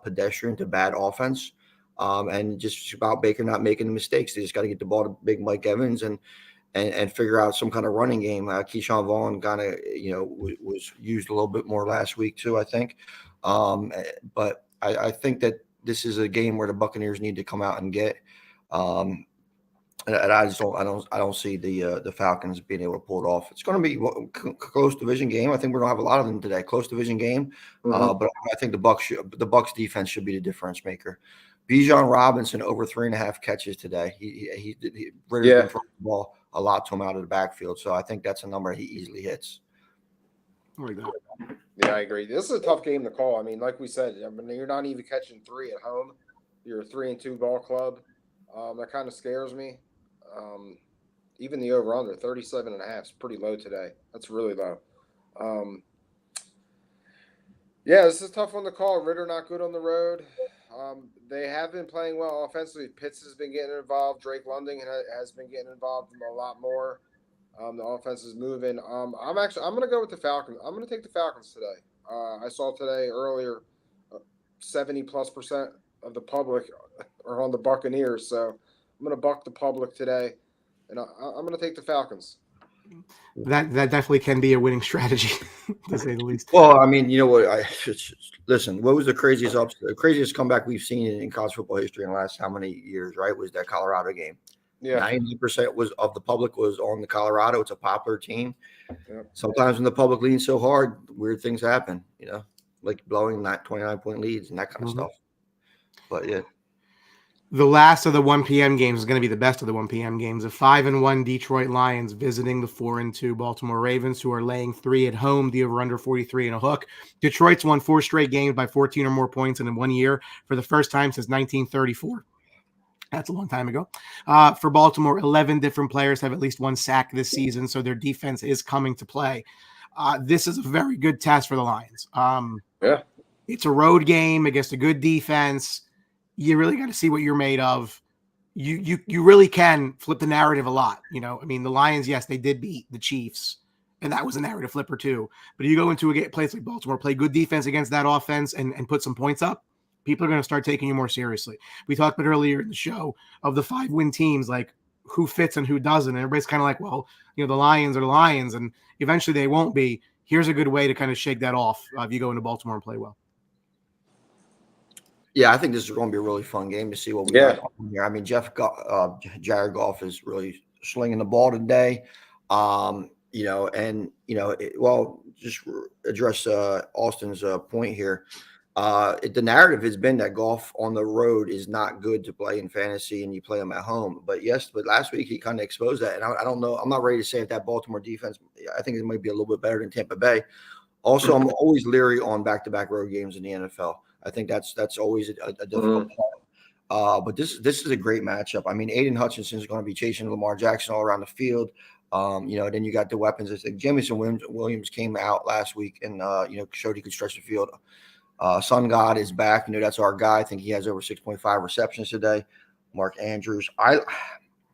pedestrian to bad offense, and just about Baker not making the mistakes. They just got to get the ball to big Mike Evans and figure out some kind of running game. Keyshawn Vaughn kind of was used a little bit more last week too, I think. But I think that this is a game where the Buccaneers need to come out and get. And I don't see the Falcons being able to pull it off. It's going to be a close division game. I think we're going to have a lot of them today. Close division game, but I think the Bucs defense should be the difference maker. Bijan Robinson over 3.5 catches today. Ritter's been throwing the ball a lot to him out of the backfield, so I think that's a number he easily hits. Yeah, I agree. This is a tough game to call. I mean, like we said, you're not even catching 3 at home. You're a 3-2 ball club. That kind of scares me. Even the over-under, 37.5 is pretty low today. That's really low. This is a tough one to call. Ridder not good on the road. They have been playing well offensively. Pitts has been getting involved. Drake London has been getting involved a lot more. The offense is moving. I'm going to go with the Falcons. I'm going to take the Falcons today. I saw today earlier 70+% of the public are on the Buccaneers, so I'm going to buck the public today, and I'm going to take the Falcons. That definitely can be a winning strategy, to say the least. Well, I mean, you know what? Listen. What was the craziest comeback we've seen in college football history in the last how many years? Right, was that Colorado game? Yeah, 90% of the public was on the Colorado. It's a popular team. Yep. Sometimes when the public leans so hard, weird things happen. Like blowing 29-point leads and that kind of stuff. But yeah. The last of the 1 p.m. games is going to be the best of the 1 p.m. games. The 5-1 Detroit Lions visiting the 4-2 Baltimore Ravens, who are laying 3 at home. The over/under 43 and a hook. Detroit's won 4 straight games by 14 or more points in 1 year for the first time since 1934. That's a long time ago. For Baltimore, 11 different players have at least 1 sack this season, so their defense is coming to play. This is a very good test for the Lions. It's a road game against a good defense. You really got to see what you're made of. You really can flip the narrative a lot. I mean, the Lions, yes, they did beat the Chiefs, and that was a narrative flipper too. But you go into a place like Baltimore, play good defense against that offense, and put some points up, people are going to start taking you more seriously. We talked about earlier in the show of the 5-win teams, like who fits and who doesn't. And everybody's kind of like, well, the Lions are the Lions, and eventually they won't be. Here's a good way to kind of shake that off if you go into Baltimore and play well. Yeah, I think this is going to be a really fun game to see what we got on here. I mean, Jared Goff is really slinging the ball today. Just address Austin's point here. The narrative has been that golf on the road is not good to play in fantasy, and you play them at home. But last week he kind of exposed that, and I don't know. I'm not ready to say if that Baltimore defense. I think it might be a little bit better than Tampa Bay. Also, I'm always leery on back-to-back road games in the NFL. I think that's always a difficult part. But this is a great matchup. I mean, Aiden Hutchinson is going to be chasing Lamar Jackson all around the field. Then you got the weapons. I think Jamison Williams came out last week and showed he could stretch the field. Sun God is back. That's our guy. I think he has over 6.5 receptions today. Mark Andrews.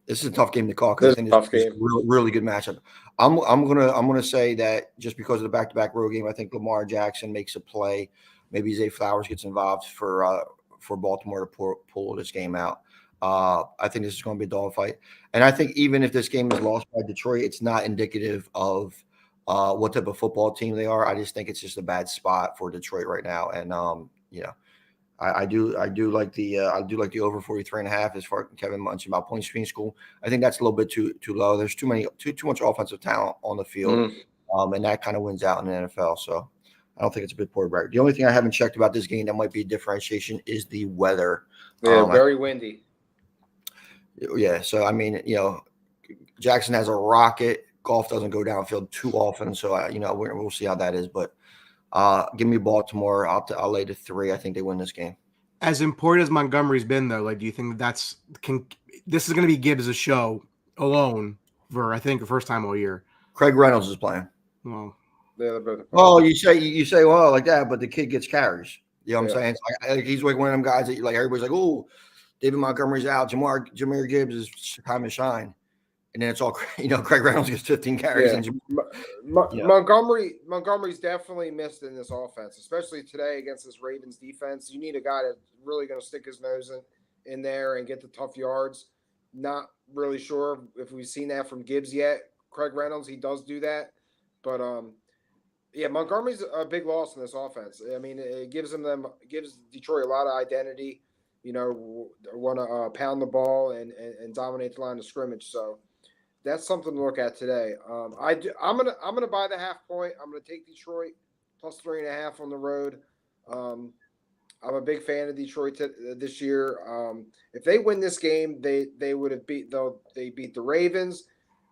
This is a tough game to call because I think this is a really good matchup. I'm gonna say that just because of the back-to-back road game, I think Lamar Jackson makes a play. Maybe Zay Flowers gets involved for Baltimore to pull this game out. I think this is going to be a dogfight, and I think even if this game is lost by Detroit, it's not indicative of what type of football team they are. I just think it's just a bad spot for Detroit right now, and I do like the over 43.5 as far as Kevin mentioned about points being school. I think that's a little bit too low. There's too much offensive talent on the field, and that kind of wins out in the NFL. So I don't think it's a big quarterback. The only thing I haven't checked about this game that might be a differentiation is the weather. Yeah, very windy. Yeah, so I mean, Jackson has a rocket. Golf doesn't go downfield too often, so we'll see how that is. But give me Baltimore. I'll lay the 3. I think they win this game. As important as Montgomery's been, though, do you think this is going to be Gibbs' show alone for I think the first time all year? Craig Reynolds is playing. Well, you say well like that, but the kid gets carries. You know what I'm saying? It's like he's like one of them guys that everybody's like, oh, David Montgomery's out. Jahmyr Gibbs is time to shine. And then it's all, Craig Reynolds gets 15 carries. Yeah. Montgomery's definitely missed in this offense, especially today against this Ravens defense. You need a guy that's really going to stick his nose in there and get the tough yards. Not really sure if we've seen that from Gibbs yet. Craig Reynolds, he does do that. But, Montgomery's a big loss in this offense. I mean, it gives Detroit a lot of identity. Want to pound the ball and dominate the line of scrimmage. So that's something to look at today. I'm gonna buy the half point. I'm gonna take Detroit plus 3.5 on the road. I'm a big fan of Detroit this year. If they win this game, they beat the Ravens.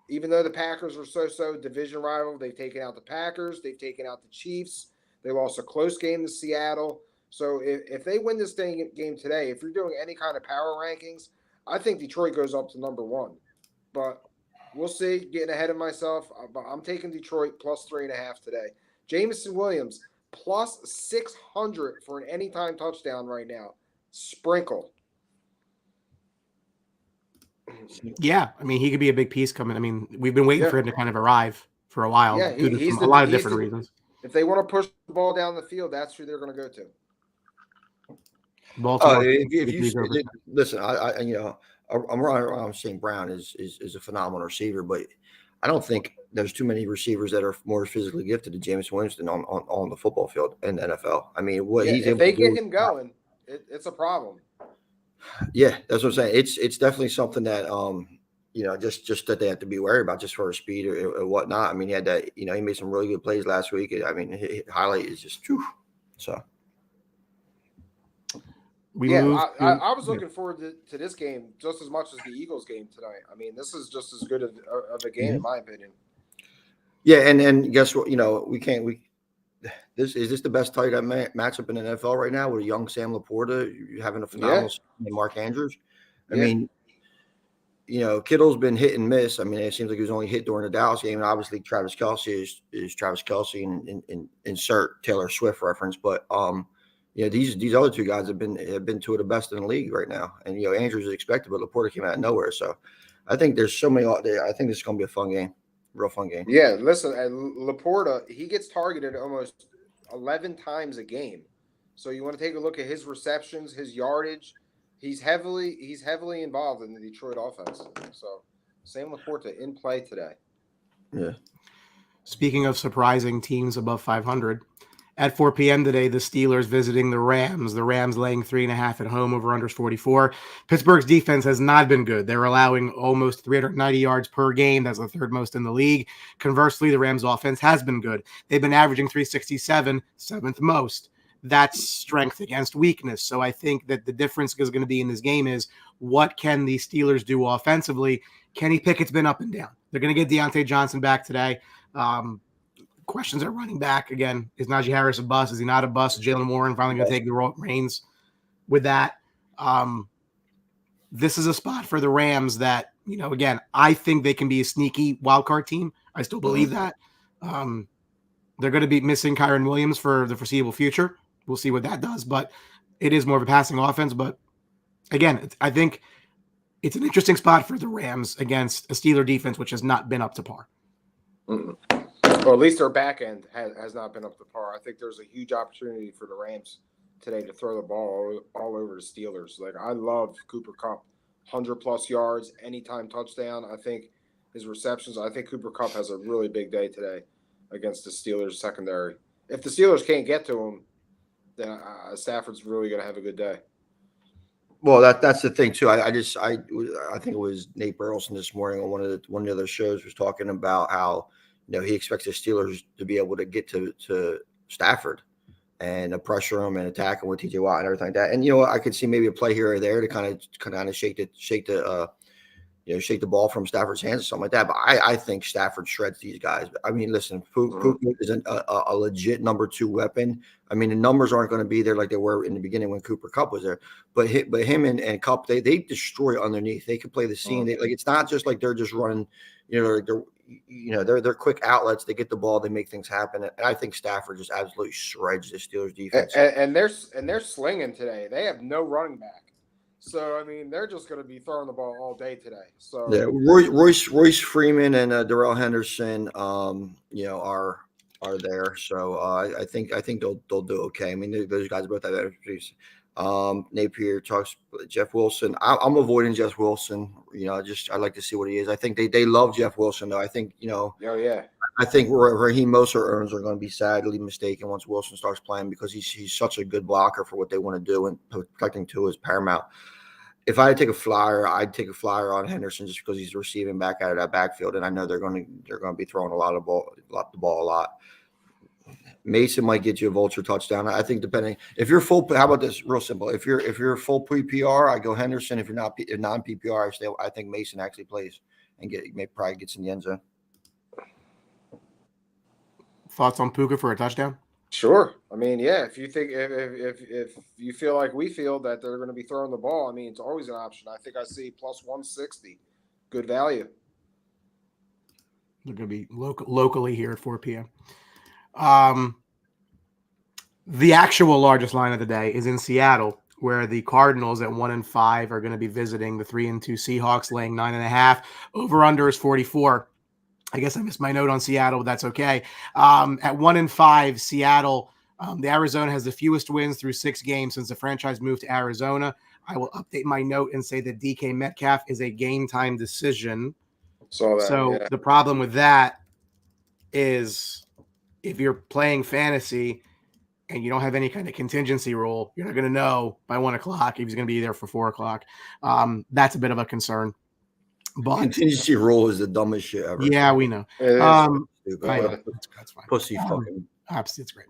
Even though the Packers are so division rival, they've taken out the Packers, they've taken out the Chiefs. They lost a close game to Seattle. So if they win this game today, if you're doing any kind of power rankings, I think Detroit goes up to number 1. But we'll see. Getting ahead of myself, but I'm taking Detroit plus 3.5 today. Jamison Williams plus 600 for an anytime touchdown right now. Sprinkle. Yeah, I mean, he could be a big piece coming. I mean, we've been waiting for him to kind of arrive for a while. Yeah, he's a lot of different reasons. If they want to push the ball down the field, that's who they're going to go to. Baltimore. Listen, I'm running. St. Brown is a phenomenal receiver, but I don't think there's too many receivers that are more physically gifted than James Winston on the football field in the NFL. I mean, if they get him going, it's a problem. Yeah, that's what I'm saying. It's definitely something that just that they have to be worried about just for his speed or whatnot. I mean, he had that. He made some really good plays last week. I mean, his highlight is just so. I was looking forward to this game just as much as the Eagles game tonight. I mean, this is just as good of a game in my opinion. Yeah, and guess what? Is this the best tight end matchup in the NFL right now with a young Sam Laporta having a phenomenal season, Mark Andrews? I mean, Kittle's been hit and miss. I mean, it seems like he was only hit during the Dallas game, and obviously Travis Kelce is Travis Kelce and insert Taylor Swift reference, but these other two guys have been two of the best in the league right now, and Andrews is expected, but Laporta came out of nowhere. So I think there's so many out there. I think this is going to be a fun game, real fun game. Yeah, listen, and Laporta, he gets targeted almost 11 times a game. So you want to take a look at his receptions, his yardage. He's heavily involved in the Detroit offense. So Sam Laporta in play today. Yeah. Speaking of surprising teams above 500. At 4 p.m. today, the Steelers visiting the Rams. The Rams laying 3.5 at home, over under 44. Pittsburgh's defense has not been good. They're allowing almost 390 yards per game. That's the third most in the league. Conversely, the Rams offense has been good. They've been averaging 367, seventh most. that's strength against weakness. So I think that the difference is going to be in this game is what can the Steelers do offensively? Kenny Pickett's been up and down. They're going to get Deontay Johnson back today. Questions at running back. Again, is Najee Harris a bust? Is he not a bust? Is Jalen Warren finally going to take the reins with that? This is a spot for the Rams that, again, I think they can be a sneaky wildcard team. I still believe that. They're going to be missing Kyron Williams for the foreseeable future. We'll see what that does, but it is more of a passing offense. But again, I think it's an interesting spot for the Rams against a Steeler defense, which has not been up to par. Well, at least their back end has not been up to par. I think there's a huge opportunity for the Rams today to throw the ball all over the Steelers. Like, I love Cooper Kupp, 100-plus yards, anytime touchdown. I think his receptions, I think Cooper Kupp has a really big day today against the Steelers secondary. If the Steelers can't get to him, then Stafford's really going to have a good day. Well, that's the thing too. I think it was Nate Burleson this morning on one of the other shows was talking about how he expects the Steelers to be able to get to Stafford and pressure him and attack him with TJ Watt and everything like that. And I could see maybe a play here or there to kind of shake the ball from Stafford's hands or something like that. But I think Stafford shreds these guys. I mean, listen, Puka is a legit number 2 weapon. I mean, the numbers aren't going to be there like they were in the beginning when Cooper Kupp was there. But him and Kupp, they destroy underneath. They can play the seam. It's not just like they're just running. They're quick outlets. They get the ball. They make things happen. And I think Stafford just absolutely shreds the Steelers defense. And they're slinging today. They have no running back. So, I mean, they're just going to be throwing the ball all day today. So yeah, Royce Freeman and Darrell Henderson, are there. So I think they'll do okay. I mean, those guys both have expertise. Napier talks Jeff Wilson. I'm avoiding Jeff Wilson. I like to see what he is. I think they love Jeff Wilson though. I think Oh yeah. I think Raheem Mostert are going to be sadly mistaken once Wilson starts playing because he's such a good blocker for what they want to do, and protecting Tua is paramount. If I had to take a flyer, I'd take a flyer on Henderson just because he's receiving back out of that backfield, and I know they're going to be throwing the ball a lot. Mason might get you a vulture touchdown. I think depending if you're full. How about this? Real simple. If you're full PPR, I go Henderson. If you're not non PPR, I think Mason actually plays and probably gets in the end zone. Thoughts on Puka for a touchdown? Sure. I mean, yeah. If you think if you feel like we feel that they're going to be throwing the ball, I mean, it's always an option. I think I see plus 160, good value. They're going to be locally here at 4 p.m. The actual largest line of the day is in Seattle, where the Cardinals at 1-5 are going to be visiting the 3-2 Seahawks, laying 9.5. Over under is 44. I guess I missed my note on Seattle, but that's okay. At 1-5, Seattle, the Arizona has the fewest wins through 6 games since the franchise moved to Arizona. I will update my note and say that DK Metcalf is a game time decision. So the problem with that is if you're playing fantasy and you don't have any kind of contingency rule, you're not going to know by 1 o'clock if he's going to be there for 4 o'clock. That's a bit of a concern. But contingency rule is the dumbest shit ever. Yeah, we know. That's fine. Pussy fucking. Absolutely, it's great.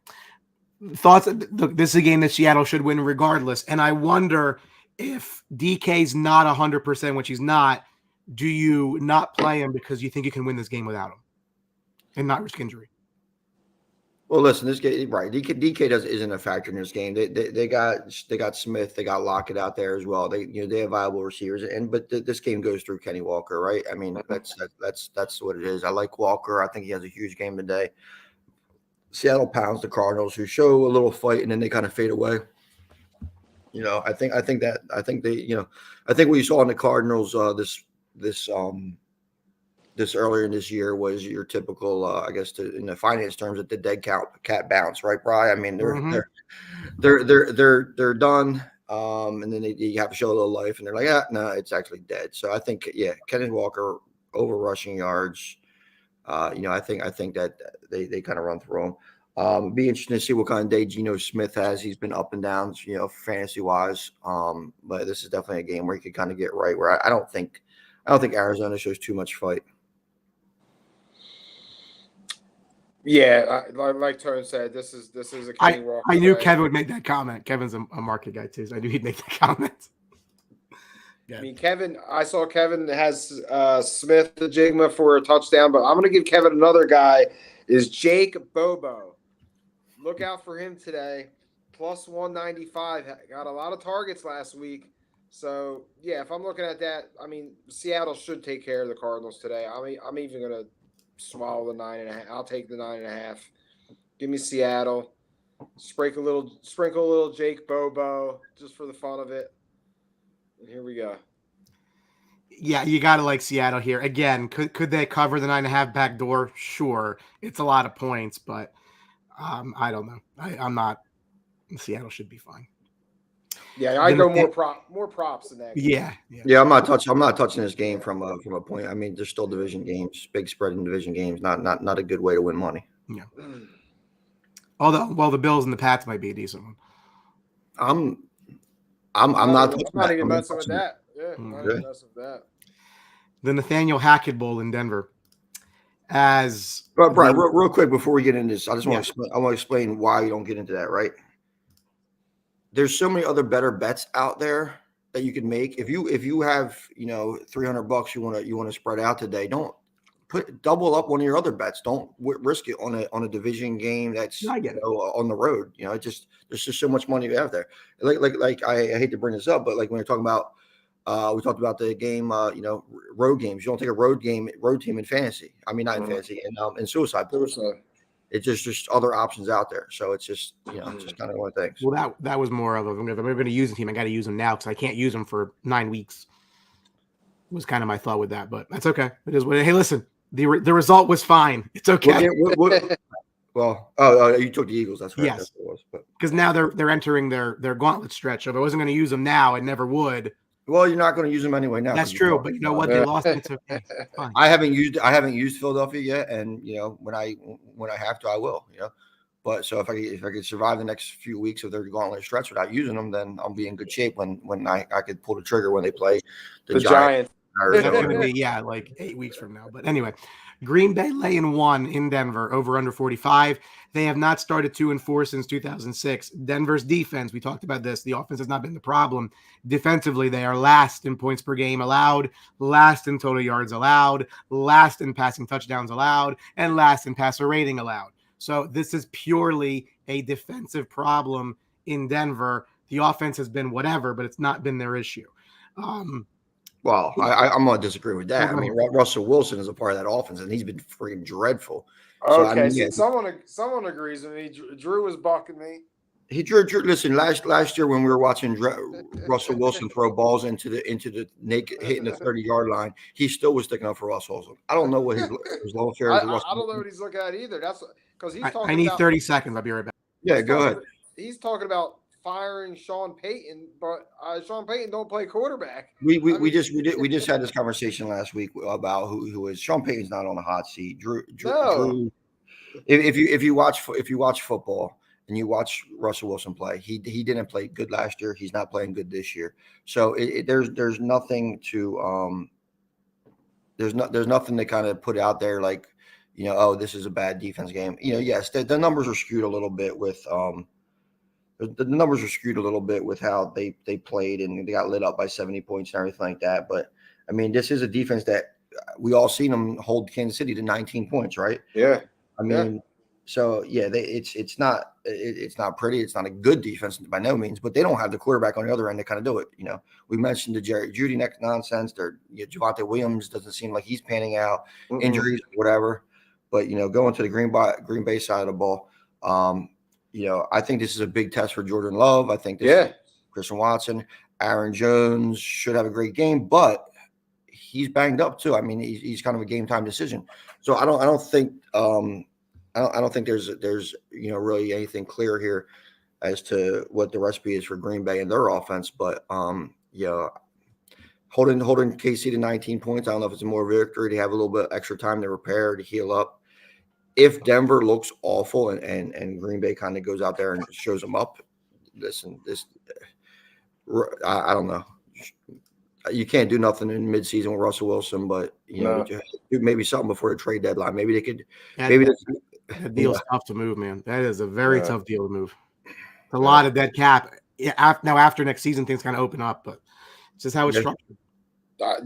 Thoughts? This is a game that Seattle should win regardless. And I wonder if DK's not 100%, which he's not, do you not play him because you think you can win this game without him and not risk injury? Well, listen, this game, right? DK isn't a factor in this game. They got Smith, they got Lockett out there as well. They have viable receivers, but this game goes through Kenny Walker, right? I mean, that's what it is. I like Walker. I think he has a huge game today. Seattle pounds the Cardinals, who show a little fight and then they kind of fade away. I think what you saw in the Cardinals this earlier in this year was your typical, I guess, in the finance terms, at the dead cat bounce, right, Brian? I mean, they're done, and then you have to show a little life, and they're like, no, it's actually dead. So I think, Kenny Walker over rushing yards. I think that they kind of run through them. It'd be interesting to see what kind of day Geno Smith has. He's been up and down, fantasy wise. But this is definitely a game where you could kind of get right. Where I don't think Arizona shows too much fight. Yeah, like Tone said, this is a Kenny Walker. I knew day. Kevin would make that comment. Kevin's a market guy too, so I knew he'd make that comment. I mean, I saw Kevin has Smith the Jigma for a touchdown, but I'm going to give Kevin another guy is Jake Bobo. Look out for him today. Plus 195. Got a lot of targets last week. So, yeah, if I'm looking at that, I mean, Seattle should take care of the Cardinals today. I'm even going to swallow the 9.5. I'll take the 9.5. Give me Seattle. Sprinkle a little Jake Bobo just for the fun of it. And here we go. Yeah, you got to like Seattle here. Again, could they cover the 9.5 back door? Sure. It's a lot of points, but I don't know. I'm not. Seattle should be fine. Yeah, I go more props than that. Yeah. I'm not touching this game from a point. I mean, there's still division games, big spread in division games. Not a good way to win money. Yeah. Although, the Bills and the Pats might be a decent one. I'm not even messing with that. Yeah, not even messing with that. The Nathaniel Hackett Bowl in Denver. But Brian, real quick before we get into this, I just want to explain why you don't get into that, right? There's so many other better bets out there that you can make. If you have $300 you want to spread out today, don't double up one of your other bets. Don't risk it on a division game that's on the road. There's just so much money out there. Like I hate to bring this up, but like when you're talking about we talked about the game, road games. You don't take a road team in fantasy. I mean, not in fantasy, in suicide pools. It's just other options out there. So it's just just kind of one of the things. Well, that was more of if I'm going to use a team, I got to use them now because I can't use them for 9 weeks. Was kind of my thought with that, but that's okay. It is what. Hey, listen, the result was fine. It's okay. Well, you took the Eagles. That's right. Yes, that's what it was. Because now they're entering their gauntlet stretch. So if I wasn't going to use them now, I never would. Well, you're not going to use them anyway now. That's true, but you know what? They lost. It's okay. Fine. I haven't used Philadelphia yet, and when I have to, I will. But so if I could survive the next few weeks of their gauntlet stretch without using them, then I'll be in good shape when I could pull the trigger when they play the Giants. It's going to be like 8 weeks from now. But anyway, Green Bay laying 1 in Denver over under 45. They have not started 2-4 since 2006. Denver's defense, we talked about this. The offense has not been the problem. Defensively, they are last in points per game allowed, last in total yards allowed, last in passing touchdowns allowed, and last in passer rating allowed. So this is purely a defensive problem in Denver. The offense has been whatever, but it's not been their issue. Well, I'm going to disagree with that. I mean, Russell Wilson is a part of that offense, and he's been freaking dreadful. Okay, someone agrees with me. Drew was bucking me. Listen, last year when we were watching Russell Wilson throw balls into the naked hitting the 30-yard line, he still was sticking up for Russell Wilson. I don't know what his low share is. I don't know what he's looking at either. That's because he's talking. I need 30 seconds. I'll be right back. Yeah, go ahead. He's talking about firing Sean Payton, but Sean Payton don't play quarterback. We just had this conversation last week about who is Sean Payton's not on the hot seat. Drew, if you watch football and you watch Russell Wilson play, he didn't play good last year. He's not playing good this year. So there's nothing to there's nothing to kind of put out there like this is a bad defense game. Yes, the numbers are skewed a little bit with the numbers are skewed a little bit with how they played and they got lit up by 70 points and everything like that. But I mean, this is a defense that we all seen them hold Kansas City to 19 points, right? Yeah. I mean, so yeah, it's not pretty. It's not a good defense by no means, but they don't have the quarterback on the other end to kind of do it. We mentioned the Jerry Jeudy nonsense. Javonte Williams doesn't seem like he's panning out, injuries, whatever. But going to the Green Bay side of the ball, I think this is a big test for Jordan Love. I think Christian Watson, Aaron Jones should have a great game, but he's banged up too. I mean, he's kind of a game time decision. So I don't think there's really anything clear here as to what the recipe is for Green Bay and their offense. But holding KC to 19 points, I don't know if it's more victory to have a little bit extra time to repair, to heal up. If Denver looks awful and Green Bay kind of goes out there and shows them up, I don't know. You can't do nothing in midseason with Russell Wilson, but maybe something before the trade deadline. Maybe they could. That deal's Yeah. tough to move, man. That is a very tough deal to move. It's a Yeah. lot of dead cap. Yeah, now after next season, things kind of open up, but it's just how it's Yeah. structured. I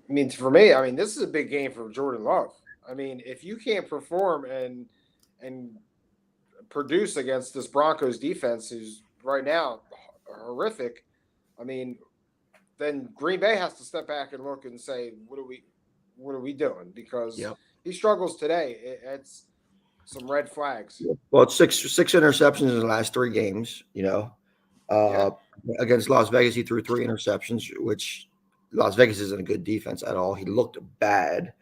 mean, for me, I mean, this is a big game for Jordan Love. I mean, if you can't perform and produce against this Broncos defense, who's right now horrific, I mean, then Green Bay has to step back and look and say, what are we doing? Because Yep. he struggles today. It's some red flags. Well, it's six interceptions in the last 3 games. Against Las Vegas, he threw 3 interceptions, which Las Vegas isn't a good defense at all. He looked bad.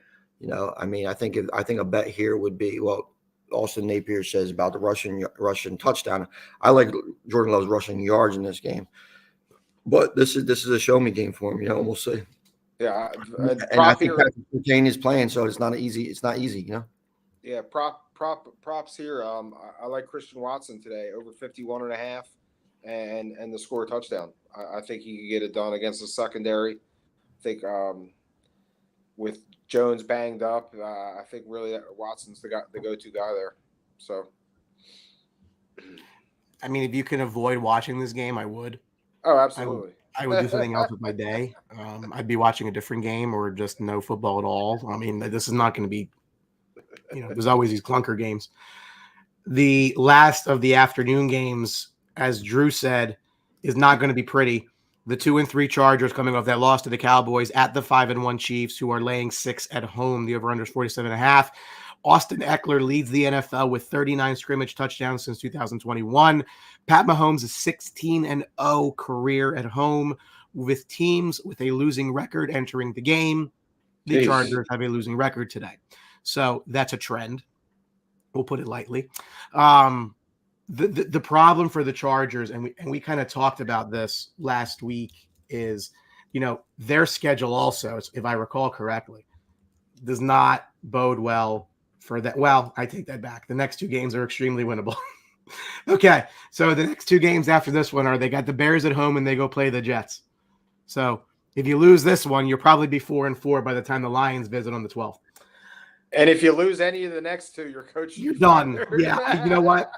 I mean, I think a bet here would be, well, Austin Napier says about the Russian touchdown. I like Jordan Love's rushing yards in this game, but this is a show me game for him. We'll see. Yeah, And I think Patrick Kane is playing, so it's not easy. Yeah, props here. I like Christian Watson today over 51.5 and the score touchdown. I think he could get it done against the secondary. I think with Jones banged up, I think really Watson's the go-to guy there. So, I mean, if you can avoid watching this game, I would. Oh, absolutely. I would do something else with my day. I'd be watching a different game or just no football at all. I mean, this is not going to be, there's always these clunker games. The last of the afternoon games, as Drew said, is not going to be pretty. The 2-3 Chargers coming off that loss to the Cowboys at the 5-1 Chiefs, who are laying 6 at home. The over-under is 47.5. Austin Eckler leads the NFL with 39 scrimmage touchdowns since 2021. Pat Mahomes is 16-0 career at home with teams with a losing record entering the game. The Chargers have a losing record today. So that's a trend. We'll put it lightly. The problem for the Chargers, and we kind of talked about this last week, is, their schedule also, if I recall correctly, does not bode well for that. Well, I take that back. The next 2 games are extremely winnable. Okay, so the next 2 games after this one they got the Bears at home and they go play the Jets. So if you lose this one, you'll probably be 4-4 by the time the Lions visit on the 12th. And if you lose any of the next 2, your coach, you're done. Yeah, you know what?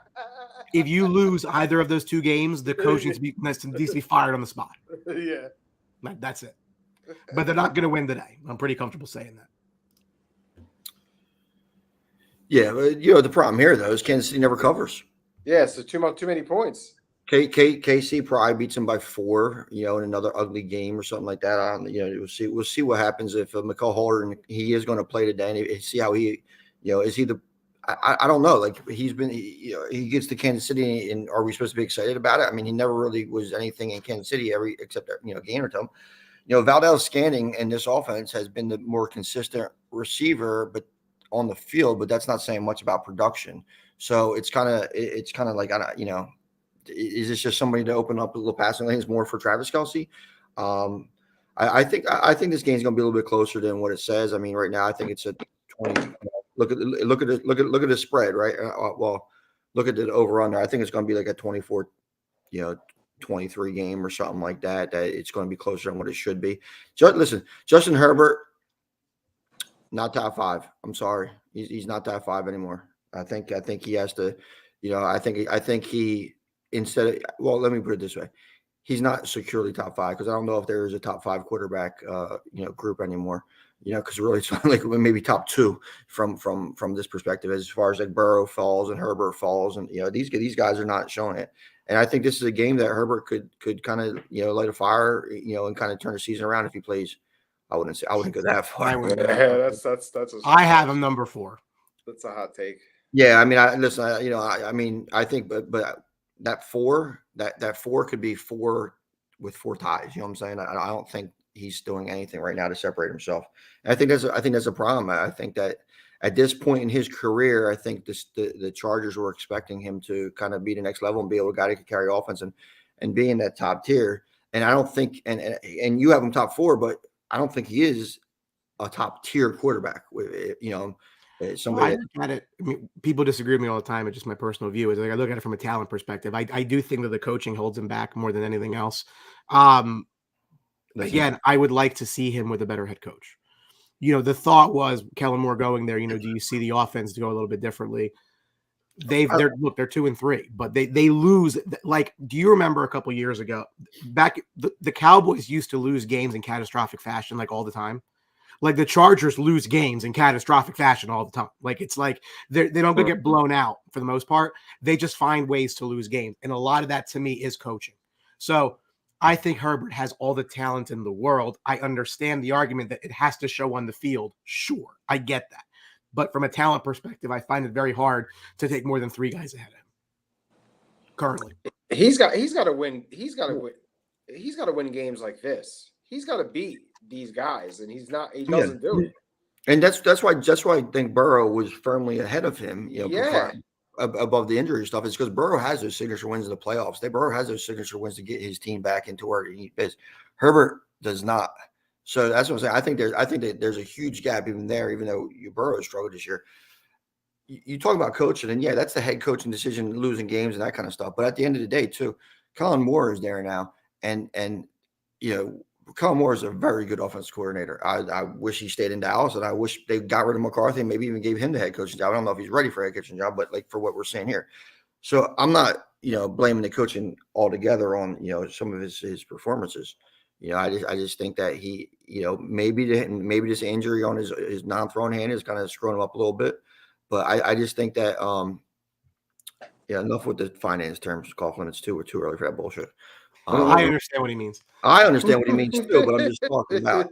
If you lose either of those 2 games, the coach needs to be fired on the spot. Yeah, that's it. But they're not going to win today. I'm pretty comfortable saying that. Yeah, but the problem here though is Kansas City never covers. Yeah, so too many points. KC probably beats him by 4, in another ugly game or something like that. We'll see what happens if McCall Holder, he is going to play today, and see how he, is he the. I don't know. Like he gets to Kansas City, and are we supposed to be excited about it? I mean, he never really was anything in Kansas City except game or two. Valdez Scanning in this offense has been the more consistent receiver, but on the field, but that's not saying much about production. So it's kind of like, is this just somebody to open up a little passing lanes more for Travis Kelce? I think this game's going to be a little bit closer than what it says. I mean, right now I think it's a 20. Look at the spread, right? Well, look at the over under. I think it's going to be like a 24, 23 game or something like that. That it's going to be closer than what it should be. Listen, Justin Herbert, not top 5. I'm sorry, he's not top 5 anymore. I think he has to, I think he instead of, well, let me put it this way. He's not securely top 5 because I don't know if there is a top 5 quarterback, group anymore, because really it's like maybe top 2 from this perspective, as far as like Burrow falls and Herbert falls. And, these guys are not showing it. And I think this is a game that Herbert could kind of, light a fire, and kind of turn the season around if he plays. I wouldn't go that far. I have him number 4. That's a hot take. Yeah, I mean, I think, but that 4 could be 4 with 4 ties. You know what I'm saying? I don't think he's doing anything right now to separate himself. And I think that's a problem. I think that at this point in his career, I think the Chargers were expecting him to kind of be the next level and be able to guy that could carry offense and be in that top tier. And I don't think, and you have him top 4, but I don't think he is a top tier quarterback. Somebody. I look at it. I mean, people disagree with me all the time. It's just my personal view. Is like I look at it from a talent perspective. I do think that the coaching holds him back more than anything else. Again, I would like to see him with a better head coach. the thought was Kellen Moore going there. Do you see the offense go a little bit differently? They're 2-3, but they lose. Like, do you remember a couple years ago, back the Cowboys used to lose games in catastrophic fashion, like all the time. Like the Chargers lose games in catastrophic fashion all the time. Like it's like they don't get blown out for the most part. They just find ways to lose games, and a lot of that to me is coaching. So I think Herbert has all the talent in the world. I understand the argument that it has to show on the field. Sure, I get that. But from a talent perspective, I find it very hard to take more than 3 guys ahead of him currently. He's got to win. He's got to win games like this. He's got to beat these guys, and he's not. He doesn't do it. And that's why I think Burrow was firmly ahead of him. Above the injury stuff is because Burrow has those signature wins in the playoffs. Burrow has those signature wins to get his team back into where he is. Herbert does not. So that's what I'm saying. I think that there's a huge gap even there, even though Burrow struggled this year. You talk about coaching, and that's the head coaching decision, losing games and that kind of stuff. But at the end of the day, too, Kellen Moore is there now, and Kellen Moore is a very good offensive coordinator. I wish he stayed in Dallas, and I wish they got rid of McCarthy and maybe even gave him the head coaching job. I don't know if he's ready for a head coaching job, but like for what we're saying here. So I'm not, blaming the coaching altogether on, some of his performances. I just think that he, maybe this injury on his non-thrown hand is kind of screwing him up a little bit. But I just think that, enough with the finance terms, Coughlin. It's too early for that bullshit. I understand what he means. I understand what he means too, but I'm just talking about.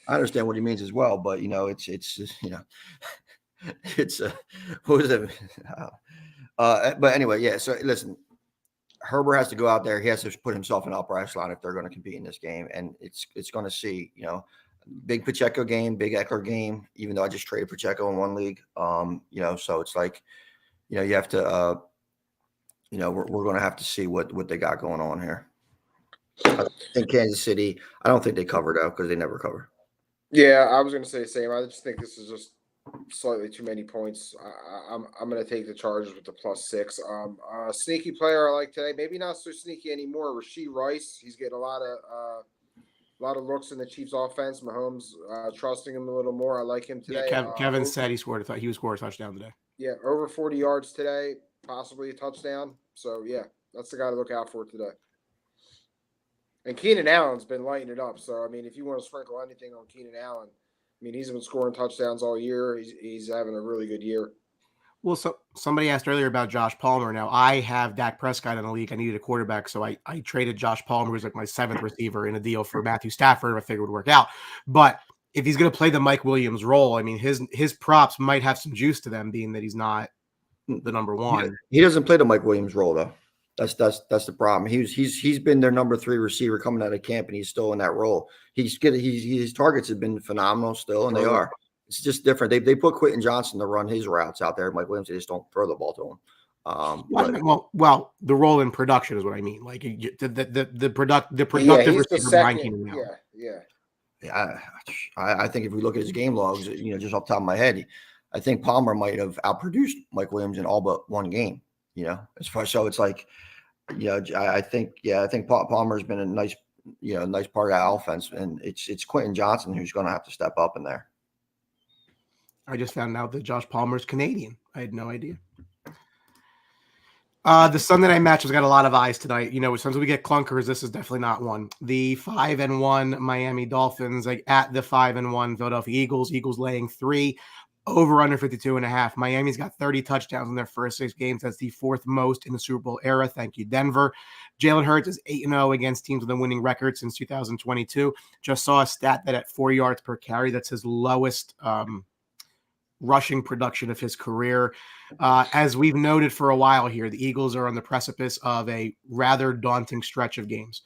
I understand what he means as well, but it's what was it? But anyway, yeah. So listen, Herbert has to go out there. He has to put himself in upper echelon if they're going to compete in this game, and it's going to see big Pacheco game, big Eckler game. Even though I just traded Pacheco in one league, so it's like you have to. We're going to have to see what they got going on here. I think Kansas City, I don't think they cover though because they never cover. Yeah, I was going to say the same. I just think this is just slightly too many points. I'm going to take the Chargers with the +6. Sneaky player I like today, maybe not so sneaky anymore. Rashee Rice, he's getting a lot of looks in the Chiefs' offense. Mahomes trusting him a little more. I like him today. Yeah, Kevin said he would score a touchdown today. Yeah, over 40 yards today, possibly a touchdown. So yeah, that's the guy to look out for today. And Keenan Allen's been lighting it up. So, I mean, if you want to sprinkle anything on Keenan Allen, I mean, he's been scoring touchdowns all year. He's having a really good year. Well, so somebody asked earlier about Josh Palmer. Now, I have Dak Prescott in the league. I needed a quarterback, so I traded Josh Palmer, who's like my 7th receiver, in a deal for Matthew Stafford. I figured it would work out. But if he's going to play the Mike Williams role, I mean, his props might have some juice to them, being that he's not the number one. He doesn't play the Mike Williams role, though. That's the problem. He's been their number 3 receiver coming out of camp, and he's still in that role. His targets have been phenomenal still, and they are. It's just different. They put Quentin Johnson to run his routes out there. Mike Williams, they just don't throw the ball to him. Well, the role in production is what I mean. Like the productive receiver behind Keenan Allen. Yeah. I think if we look at his game logs, just off the top of my head, I think Palmer might have outproduced Mike Williams in all but one game. As far so it's like, I think Palmer's been a nice part of that offense, and it's Quentin Johnson who's going to have to step up in there. I just found out that Josh Palmer's Canadian. I had no idea. The Sunday night match has got a lot of eyes tonight. Since we get clunkers, this is definitely not one. The 5-1 Miami Dolphins at the 5-1 Philadelphia Eagles. Eagles laying 3. Over under 52.5. Miami's got 30 touchdowns in their first 6 games. That's the 4th most in the Super Bowl era. Thank you, Denver. Jalen Hurts is 8-0 against teams with a winning record since 2022. Just saw a stat that at 4 yards per carry, that's his lowest rushing production of his career. As we've noted for a while here, the Eagles are on the precipice of a rather daunting stretch of games.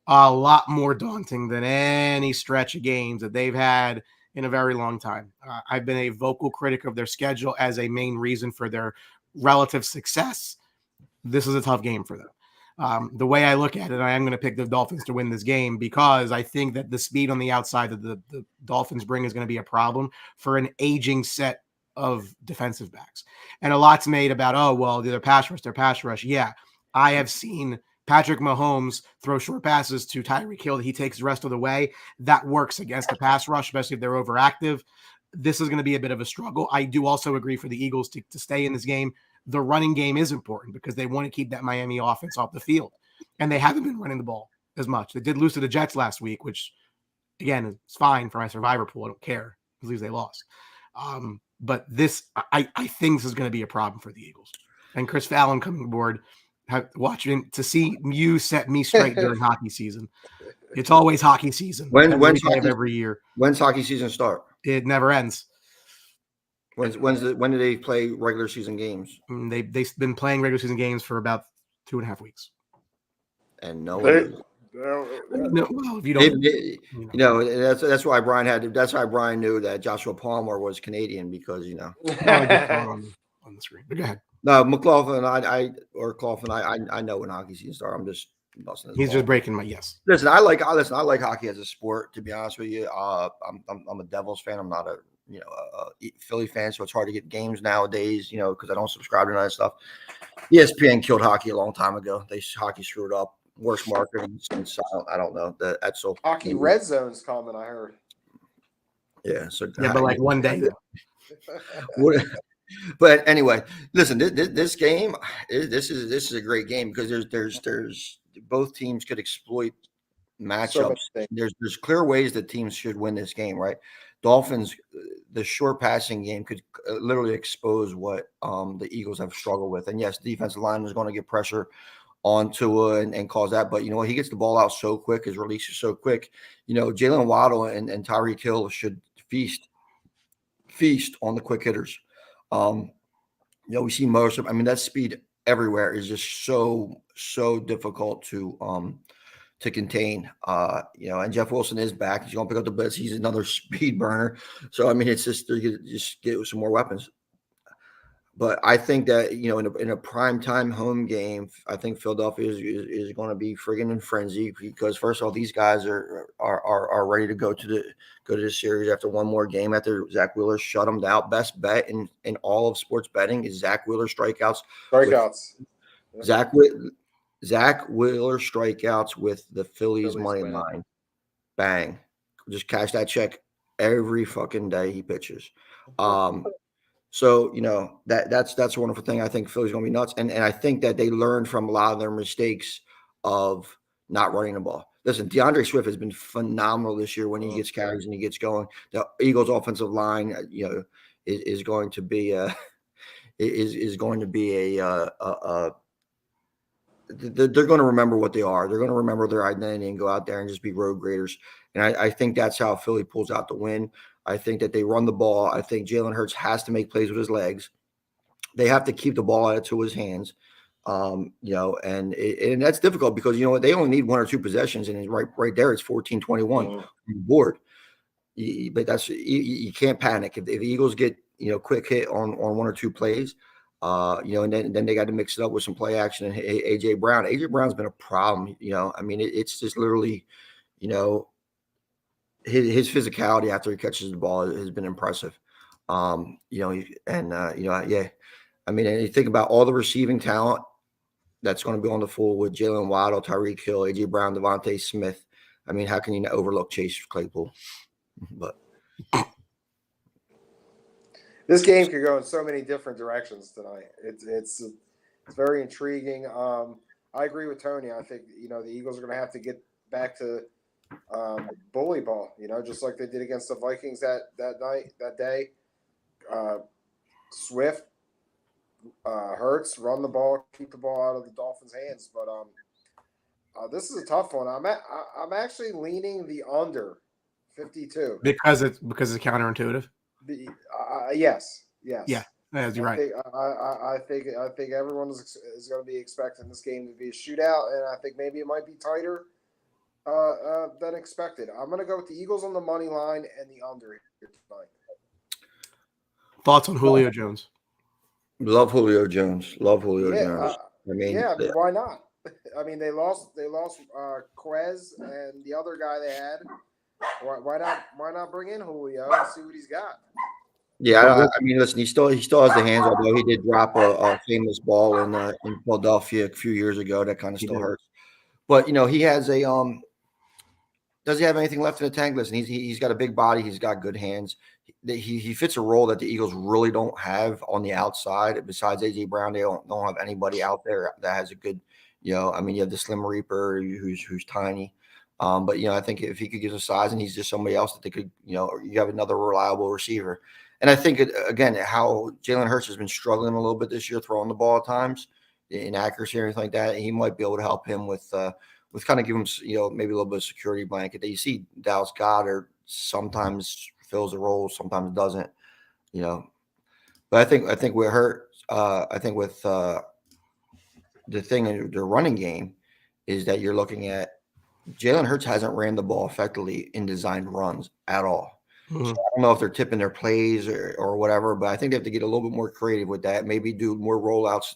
A lot more daunting than any stretch of games that they've had in a very long time. I've been a vocal critic of their schedule as a main reason for their relative success. This is a tough game for them. The way I look at it, I am going to pick the Dolphins to win this game because I think that the speed on the outside that the Dolphins bring is going to be a problem for an aging set of defensive backs. And a lot's made about, their pass rush. Yeah, I have seen Patrick Mahomes throws short passes to Tyreek Hill that he takes the rest of the way. That works against the pass rush, especially if they're overactive. This is going to be a bit of a struggle. I do also agree for the Eagles to stay in this game. The running game is important because they want to keep that Miami offense off the field. And they haven't been running the ball as much. They did lose to the Jets last week, which, again, is fine for my survivor pool. I don't care. At least they lost. But this, I think this is going to be a problem for the Eagles. And Chris Fallon coming aboard, watching to see you set me straight during hockey season. It's always hockey season. When's every year? When's hockey season start? It never ends. When do they play regular season games? They've been playing regular season games for about 2.5 weeks. And no, well, if you don't, that's why Brian that's why Brian knew that Joshua Palmer was Canadian because I just saw it on the screen. But go ahead. No, McLaughlin, I know when hockey season starts. I'm just busting his He's ball. just breaking my yes. Listen, I like hockey as a sport. To be honest with you, I'm a Devils fan. I'm not a Philly fan, so it's hard to get games nowadays. Because I don't subscribe to that stuff. ESPN killed hockey a long time ago. Hockey screwed up. Worst marketing since I don't know the Etzel. Hockey red zone's coming. I heard. Yeah. So but like one day. But anyway, listen. This game, this is a great game because there's both teams could exploit matchups. There's clear ways that teams should win this game, right? Dolphins, the short passing game could literally expose what the Eagles have struggled with. And yes, the defensive line is going to get pressure on Tua and cause that. But, he gets the ball out so quick. His release is so quick. Jalen Waddle and Tyreek Hill should feast on the quick hitters. We see most of, that speed everywhere is just so difficult to contain. And Jeff Wilson is back. He's going to pick up the blitz. He's another speed burner. So, it's just get some more weapons. But I think that, in a primetime home game, I think Philadelphia is going to be friggin' in frenzy because, first of all, these guys are ready to go to the series after one more game after Zach Wheeler shut them down. Best bet in all of sports betting is Zach Wheeler strikeouts. Zach Wheeler strikeouts with the Phillies money line. Bang. Just cash that check every fucking day he pitches. So, that's a wonderful thing. I think Philly's going to be nuts. And I think that they learned from a lot of their mistakes of not running the ball. Listen, DeAndre Swift has been phenomenal this year when he gets carries and he gets going. The Eagles offensive line, is going to be they're going to remember what they are. They're going to remember their identity and go out there and just be road graders. And I think that's how Philly pulls out the win. I think that they run the ball. I think Jalen Hurts has to make plays with his legs. They have to keep the ball out of his hands, and that's difficult because, they only need one or two possessions, and right there, it's 14-21 on the board. But that's you can't panic. If the Eagles get, quick hit on one or two plays, and then they got to mix it up with some play action. And A.J. Brown. A.J. Brown's been a problem, it's just literally, his physicality after he catches the ball has been impressive. And you think about all the receiving talent that's going to be on the full with Jalen Waddle, Tyreek Hill, A.J. Brown, Devontae Smith. How can you overlook Chase Claypool? But this game could go in so many different directions tonight. It's very intriguing. I agree with Tony. I think, the Eagles are going to have to get back to bully ball, just like they did against the Vikings that day. Swift, Hurts, run the ball, keep the ball out of the Dolphins' hands. But this is a tough one. I'm actually leaning the under 52 because it's counterintuitive. Yes. Yeah, you're right. I think everyone is going to be expecting this game to be a shootout, and I think maybe it might be tighter than expected. I'm going to go with the Eagles on the money line and the under here tonight. Thoughts on Julio Jones? Love Julio Jones. Jones. Why not? They lost Quez and the other guy they had. Why not bring in Julio and see what he's got? Yeah, listen, he still has the hands, although he did drop a famous ball in Philadelphia a few years ago. That kind of still hurts. But he has a does he have anything left in the tank? Listen, he's got a big body. He's got good hands. He fits a role that the Eagles really don't have on the outside. Besides A.J. Brown, they don't have anybody out there that has a good, I mean, you have the Slim Reaper who's tiny. But I think if he could get a size and he's just somebody else that they could, you have another reliable receiver. And I think again how Jalen Hurts has been struggling a little bit this year, throwing the ball at times, inaccuracy or anything like that. He might be able to help him with kind of give him, maybe a little bit of security blanket. That you see Dallas Goedert sometimes fills the role, sometimes doesn't, But I think with Hurt, I think with the thing in the running game is that you're looking at Jalen Hurts hasn't ran the ball effectively in designed runs at all. Mhm. So I don't know if they're tipping their plays or whatever, but I think they have to get a little bit more creative with that. Maybe do more rollouts,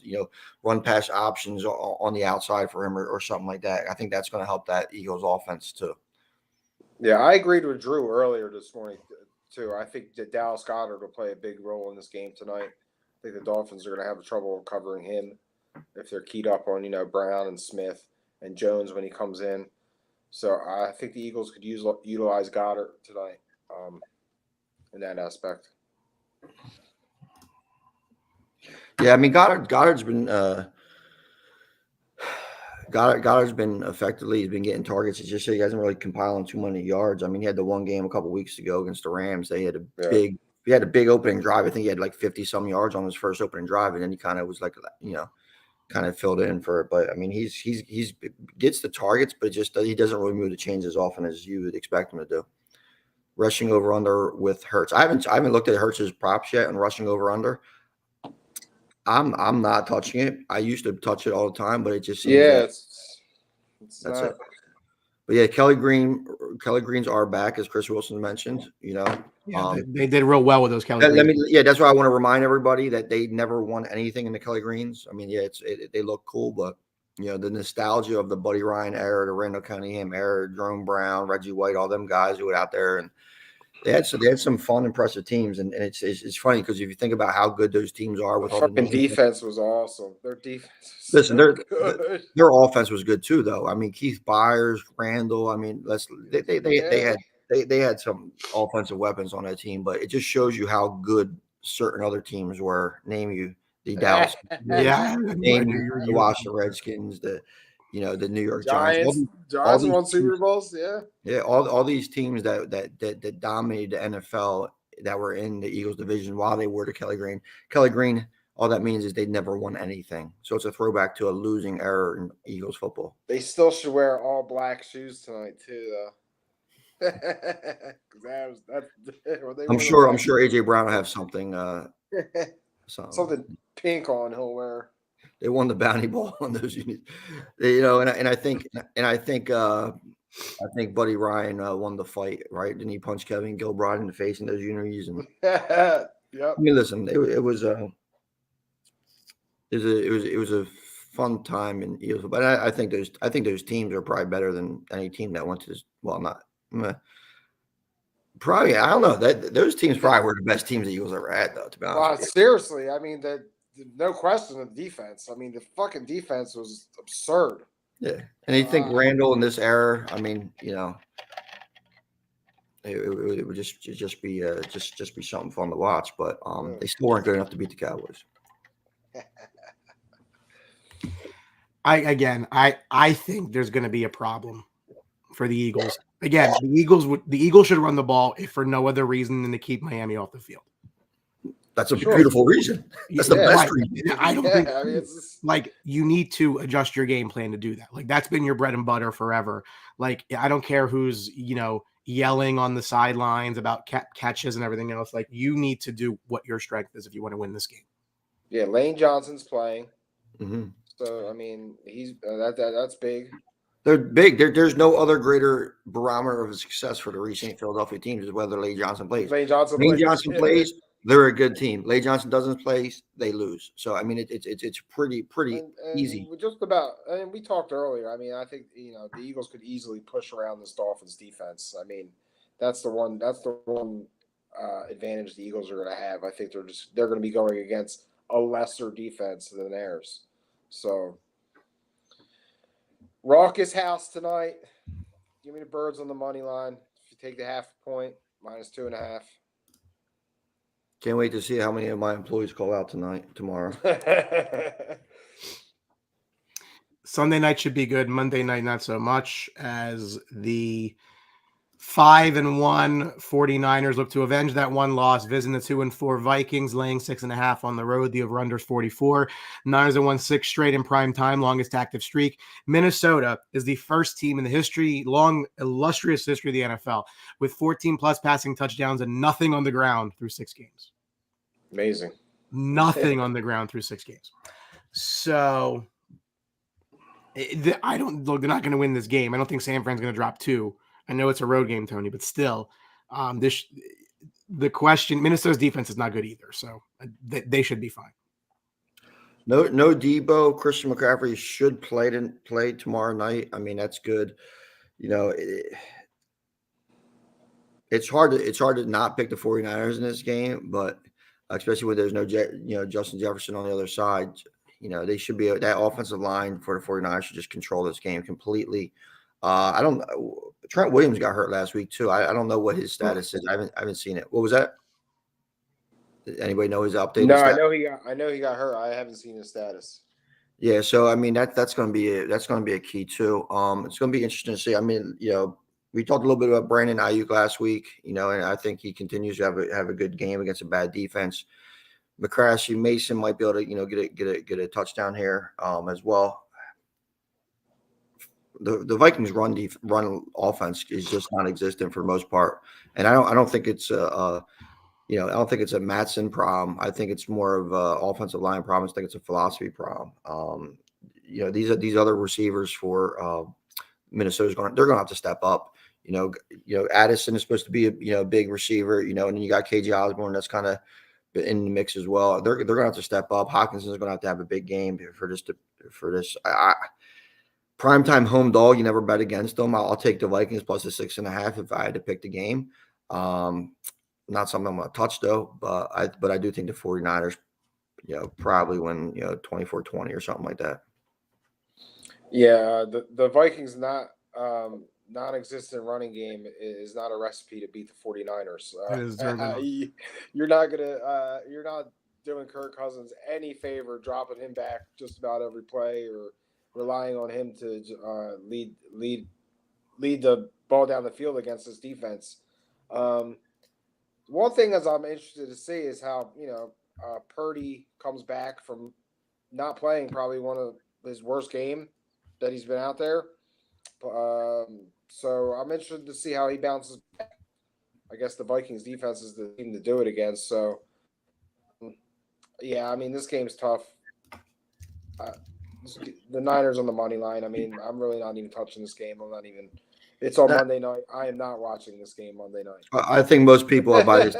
run pass options on the outside for him or something like that. I think that's going to help that Eagles offense too. Yeah, I agreed with Drew earlier this morning too. I think that Dallas Goedert will play a big role in this game tonight. I think the Dolphins are going to have trouble covering him if they're keyed up on Brown and Smith and Jones when he comes in. So I think the Eagles could utilize Goddard tonight in that aspect. Yeah, I mean Goddard's been Goddard's been effectively, he's been getting targets. It's just he hasn't really compiling too many yards. I mean, he had the one game a couple weeks ago against the Rams. They had a big opening drive. I think he had like 50 some yards on his first opening drive, and then he kind of was like, kind of filled in for it. But I mean, he's gets the targets, but just he doesn't really move the chains as often as you would expect him to do. Rushing over under with Hurts. I haven't looked at Hurts' props yet on rushing over under. I'm not touching it. I used to touch it all the time, but it just seems it's that's not. it. But yeah, Kelly Greens are back, as Chris Wilson mentioned. Yeah, they did real well with those Kelly Greens. That's why I want to remind everybody that they never won anything in the Kelly Greens. I mean, yeah, they look cool, but the nostalgia of the Buddy Ryan era, the Randall Cunningham era, Jerome Brown, Reggie White, all them guys who were out there, and they had some fun, impressive teams. And it's funny because if you think about how good those teams are with all the defense was awesome. Their defense. Listen, their offense was good too, though. I mean, Keith Byers, Randall. I mean, they had some offensive weapons on that team, but it just shows you how good certain other teams were. Name you the Dallas, name you the Washington Redskins, the New York Giants. Giants won Super Bowls, yeah. All these teams that dominated the NFL that were in the Eagles division while they were the Kelly Green. Kelly Green. All that means is they never won anything. So it's a throwback to a losing era in Eagles football. They still should wear all black shoes tonight too, though. I'm sure AJ Brown will have something. Something pink on he'll wear. They won the bounty ball on those units, and I think Buddy Ryan won the fight, right? Didn't he punch Kevin Gilbride in the face in those unis? And yep. I mean, listen, it was a fun time in Eagles, but I think those teams are probably better than any team that went to this. Well, not probably. I don't know that those teams probably were the best teams the Eagles ever had, though. To be honest, with you. Seriously, I mean no question of defense. I mean the fucking defense was absurd. Yeah, and you think Randall in this era? I mean, it would just be something fun to watch, but they still weren't good enough to beat the Cowboys. I think there's going to be a problem for the Eagles. Again, the Eagles should run the ball if for no other reason than to keep Miami off the field. That's a beautiful reason. That's the best reason. I don't think like you need to adjust your game plan to do that. Like that's been your bread and butter forever. Like I don't care who's yelling on the sidelines about catches and everything else. Like you need to do what your strength is if you want to win this game. Yeah, Lane Johnson's playing. Mm-hmm. So I mean, he's that's big. They're big. There's no other greater barometer of success for the recent Philadelphia teams is whether Lane Johnson plays. Lane Johnson plays. They're a good team. Lane Johnson doesn't play, they lose. So I mean, it's pretty easy. Just about. I mean, we talked earlier. I mean, I think the Eagles could easily push around this Dolphins defense. I mean, that's the one advantage the Eagles are going to have. I think they're going to be going against a lesser defense than theirs. So Raucous house tonight. Give me the Birds on the money line. If you take the half point, -2.5. Can't wait to see how many of my employees call out tomorrow. Sunday night should be good. Monday night, not so much, as the 5-1 49ers look to avenge that one loss, visiting the 2-4 Vikings, laying 6.5 on the road. The over-under is 44. Niners have won 6 straight in prime time, longest active streak. Minnesota is the first team in the illustrious history of the NFL with 14-plus passing touchdowns and nothing on the ground through 6 games. Amazing. Nothing on the ground through 6 games. So I don't look. They're not going to win this game. I don't think San Fran's going to drop 2. I know it's a road game, Tony, but still, the question: Minnesota's defense is not good either, so they should be fine. No Debo. Christian McCaffrey should play tomorrow night. I mean, that's good. You know, it's hard to not pick the 49ers in this game, but especially when there's no Justin Jefferson on the other side. You know, they should be that offensive line for the 49ers should just control this game completely. I don't know. Trent Williams got hurt last week too. I don't know what his status is. I haven't seen it. What was that? Did anybody know his update? No, I know he got hurt. I haven't seen his status. Yeah, so I mean that's going to be a key too. It's going to be interesting to see. I mean, you know, we talked a little bit about Brandon Ayuk last week. You know, and I think he continues to have a good game against a bad defense. McCaffrey, Mason might be able to get a touchdown here as well. The Vikings run offense is just non-existent for the most part, and I don't think it's I don't think it's a Matson problem. I think it's more of a offensive line problem. I think it's a philosophy problem. These other receivers for Minnesota's they're going to have to step up. You know, Addison is supposed to be a big receiver. You know, and then you got KJ Osborne that's kind of in the mix as well. They're going to have to step up. Hawkinson is going to have a big game for this. Primetime home dog, you never bet against them. I'll take the Vikings plus the 6.5 if I had to pick the game. Not something I'm going to touch though, but I do think the 49ers, probably win, 24-20 or something like that. Yeah, the Vikings non-existent running game is not a recipe to beat the 49ers. You're not doing Kirk Cousins any favor dropping him back just about every play or relying on him to lead the ball down the field against this defense. One thing as I'm interested to see is how Purdy comes back from not playing probably one of his worst game that he's been out there. So I'm interested to see how he bounces back. I guess the Vikings defense is the team to do it against. So yeah, I mean this game's tough. The Niners on the money line. I mean, I'm really not even touching this game. It's on Monday night. I am not watching this game Monday night. I think most people are by this.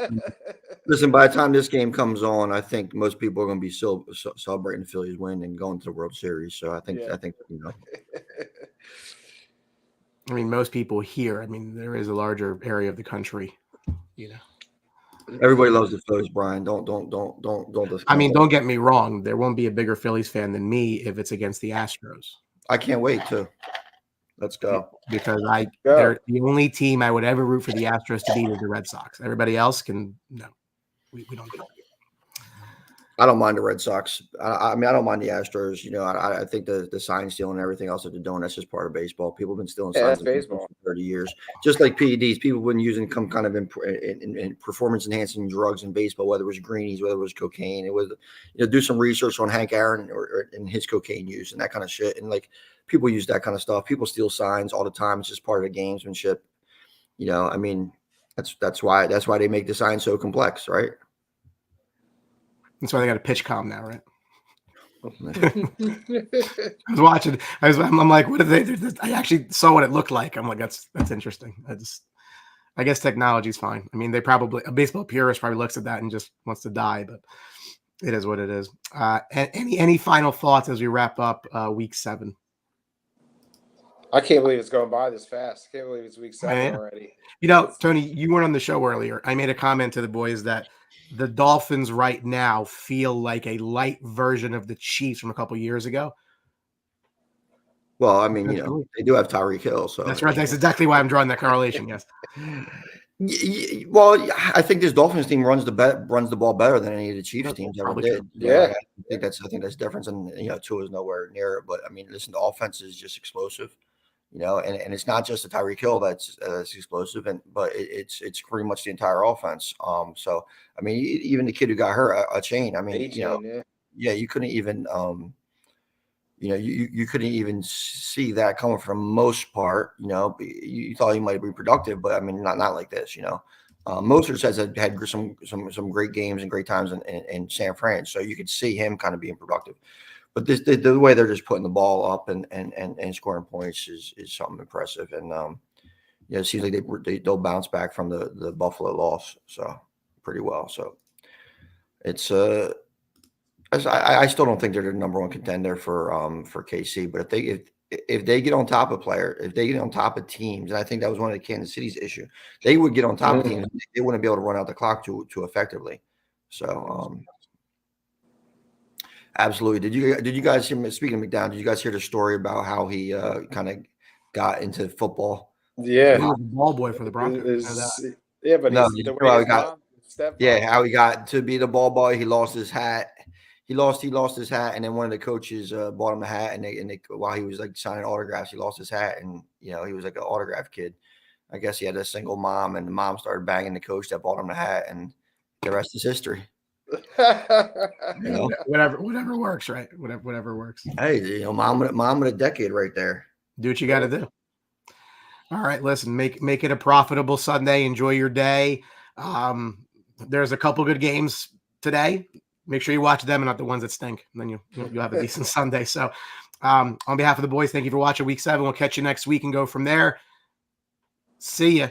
Listen, by the time this game comes on, I think most people are going to be still celebrating the Phillies win and going to the World Series. So I think. I mean, most people here. I mean, there is a larger area of the country. Everybody loves the Phillies, Brian. Don't. I mean, don't get me wrong. There won't be a bigger Phillies fan than me if it's against the Astros. I can't wait to. Let's go. Because they're the only team I would ever root for the Astros to beat is the Red Sox. Everybody else we don't do it. I don't mind the Red Sox. I mean, I don't mind the Astros. I think the sign stealing and everything else that they're doing, that's just part of baseball. People have been stealing signs baseball for 30 years. Just like PEDs, people have been using some kind of in performance-enhancing drugs in baseball, whether it was greenies, whether it was cocaine. It was, do some research on Hank Aaron or his cocaine use and that kind of shit. And like people use that kind of stuff. People steal signs all the time. It's just part of the gamesmanship. I mean, that's why they make the sign so complex, right? That's why they got a pitch comm now, right? I was watching. I'm like, what are they? I actually saw what it looked like. I'm like, that's interesting. I guess technology's fine. I mean, a baseball purist probably looks at that and just wants to die, but it is what it is. Any final thoughts as we wrap up week 7? I can't believe it's going by this fast. I can't believe it's week 7 already. Tony, you weren't on the show earlier. I made a comment to the boys that the Dolphins right now feel like a light version of the Chiefs from a couple years ago. Well, I mean, they do have Tyreek Hill, so That's right. That's exactly why I'm drawing that correlation. Yes. Well, I think this Dolphins team runs the ball better than any of the Chiefs teams ever Probably did. true. Yeah. I think that's difference, and Tua is nowhere near it. But I mean, listen, the offense is just explosive, and it's not just the Tyreek Hill that's explosive, but it's pretty much the entire offense. So I mean, even the kid who got hurt, a chain. I mean, yeah, you couldn't even you couldn't even see that coming from most part. You thought he might be productive, but I mean, not like this. Mostert has had some great games and great times in San Fran, so you could see him kind of being productive. But the way they're just putting the ball up and scoring points is something impressive. And it seems like they'll bounce back from the Buffalo loss so pretty well. So it's I still don't think they're the number one contender for KC, but if they get on top of if they get on top of teams, and I think that was one of the Kansas City's issue, they would get on top of teams. They wouldn't be able to run out the clock too effectively. So absolutely. Did you guys hear? Speaking of McDowell, did you guys hear the story about how he kind of got into football? Yeah. He was the ball boy for the Broncos. Yeah, but No, he's the way his mom, how he got to be the ball boy. He lost his hat. He lost his hat, and then one of the coaches bought him a hat, and they while he was like signing autographs, he lost his hat, and he was like an autograph kid. I guess he had a single mom, and the mom started banging the coach that bought him the hat, and the rest is history. Whatever works, right? Whatever works. Hey, mom with a decade right there. Do what you got to do. All right, listen, make it a profitable Sunday. Enjoy your day. There's a couple good games today. Make sure you watch them and not the ones that stink. And then you'll have a decent Sunday. So on behalf of the boys, thank you for watching Week 7. We'll catch you next week and go from there. See ya.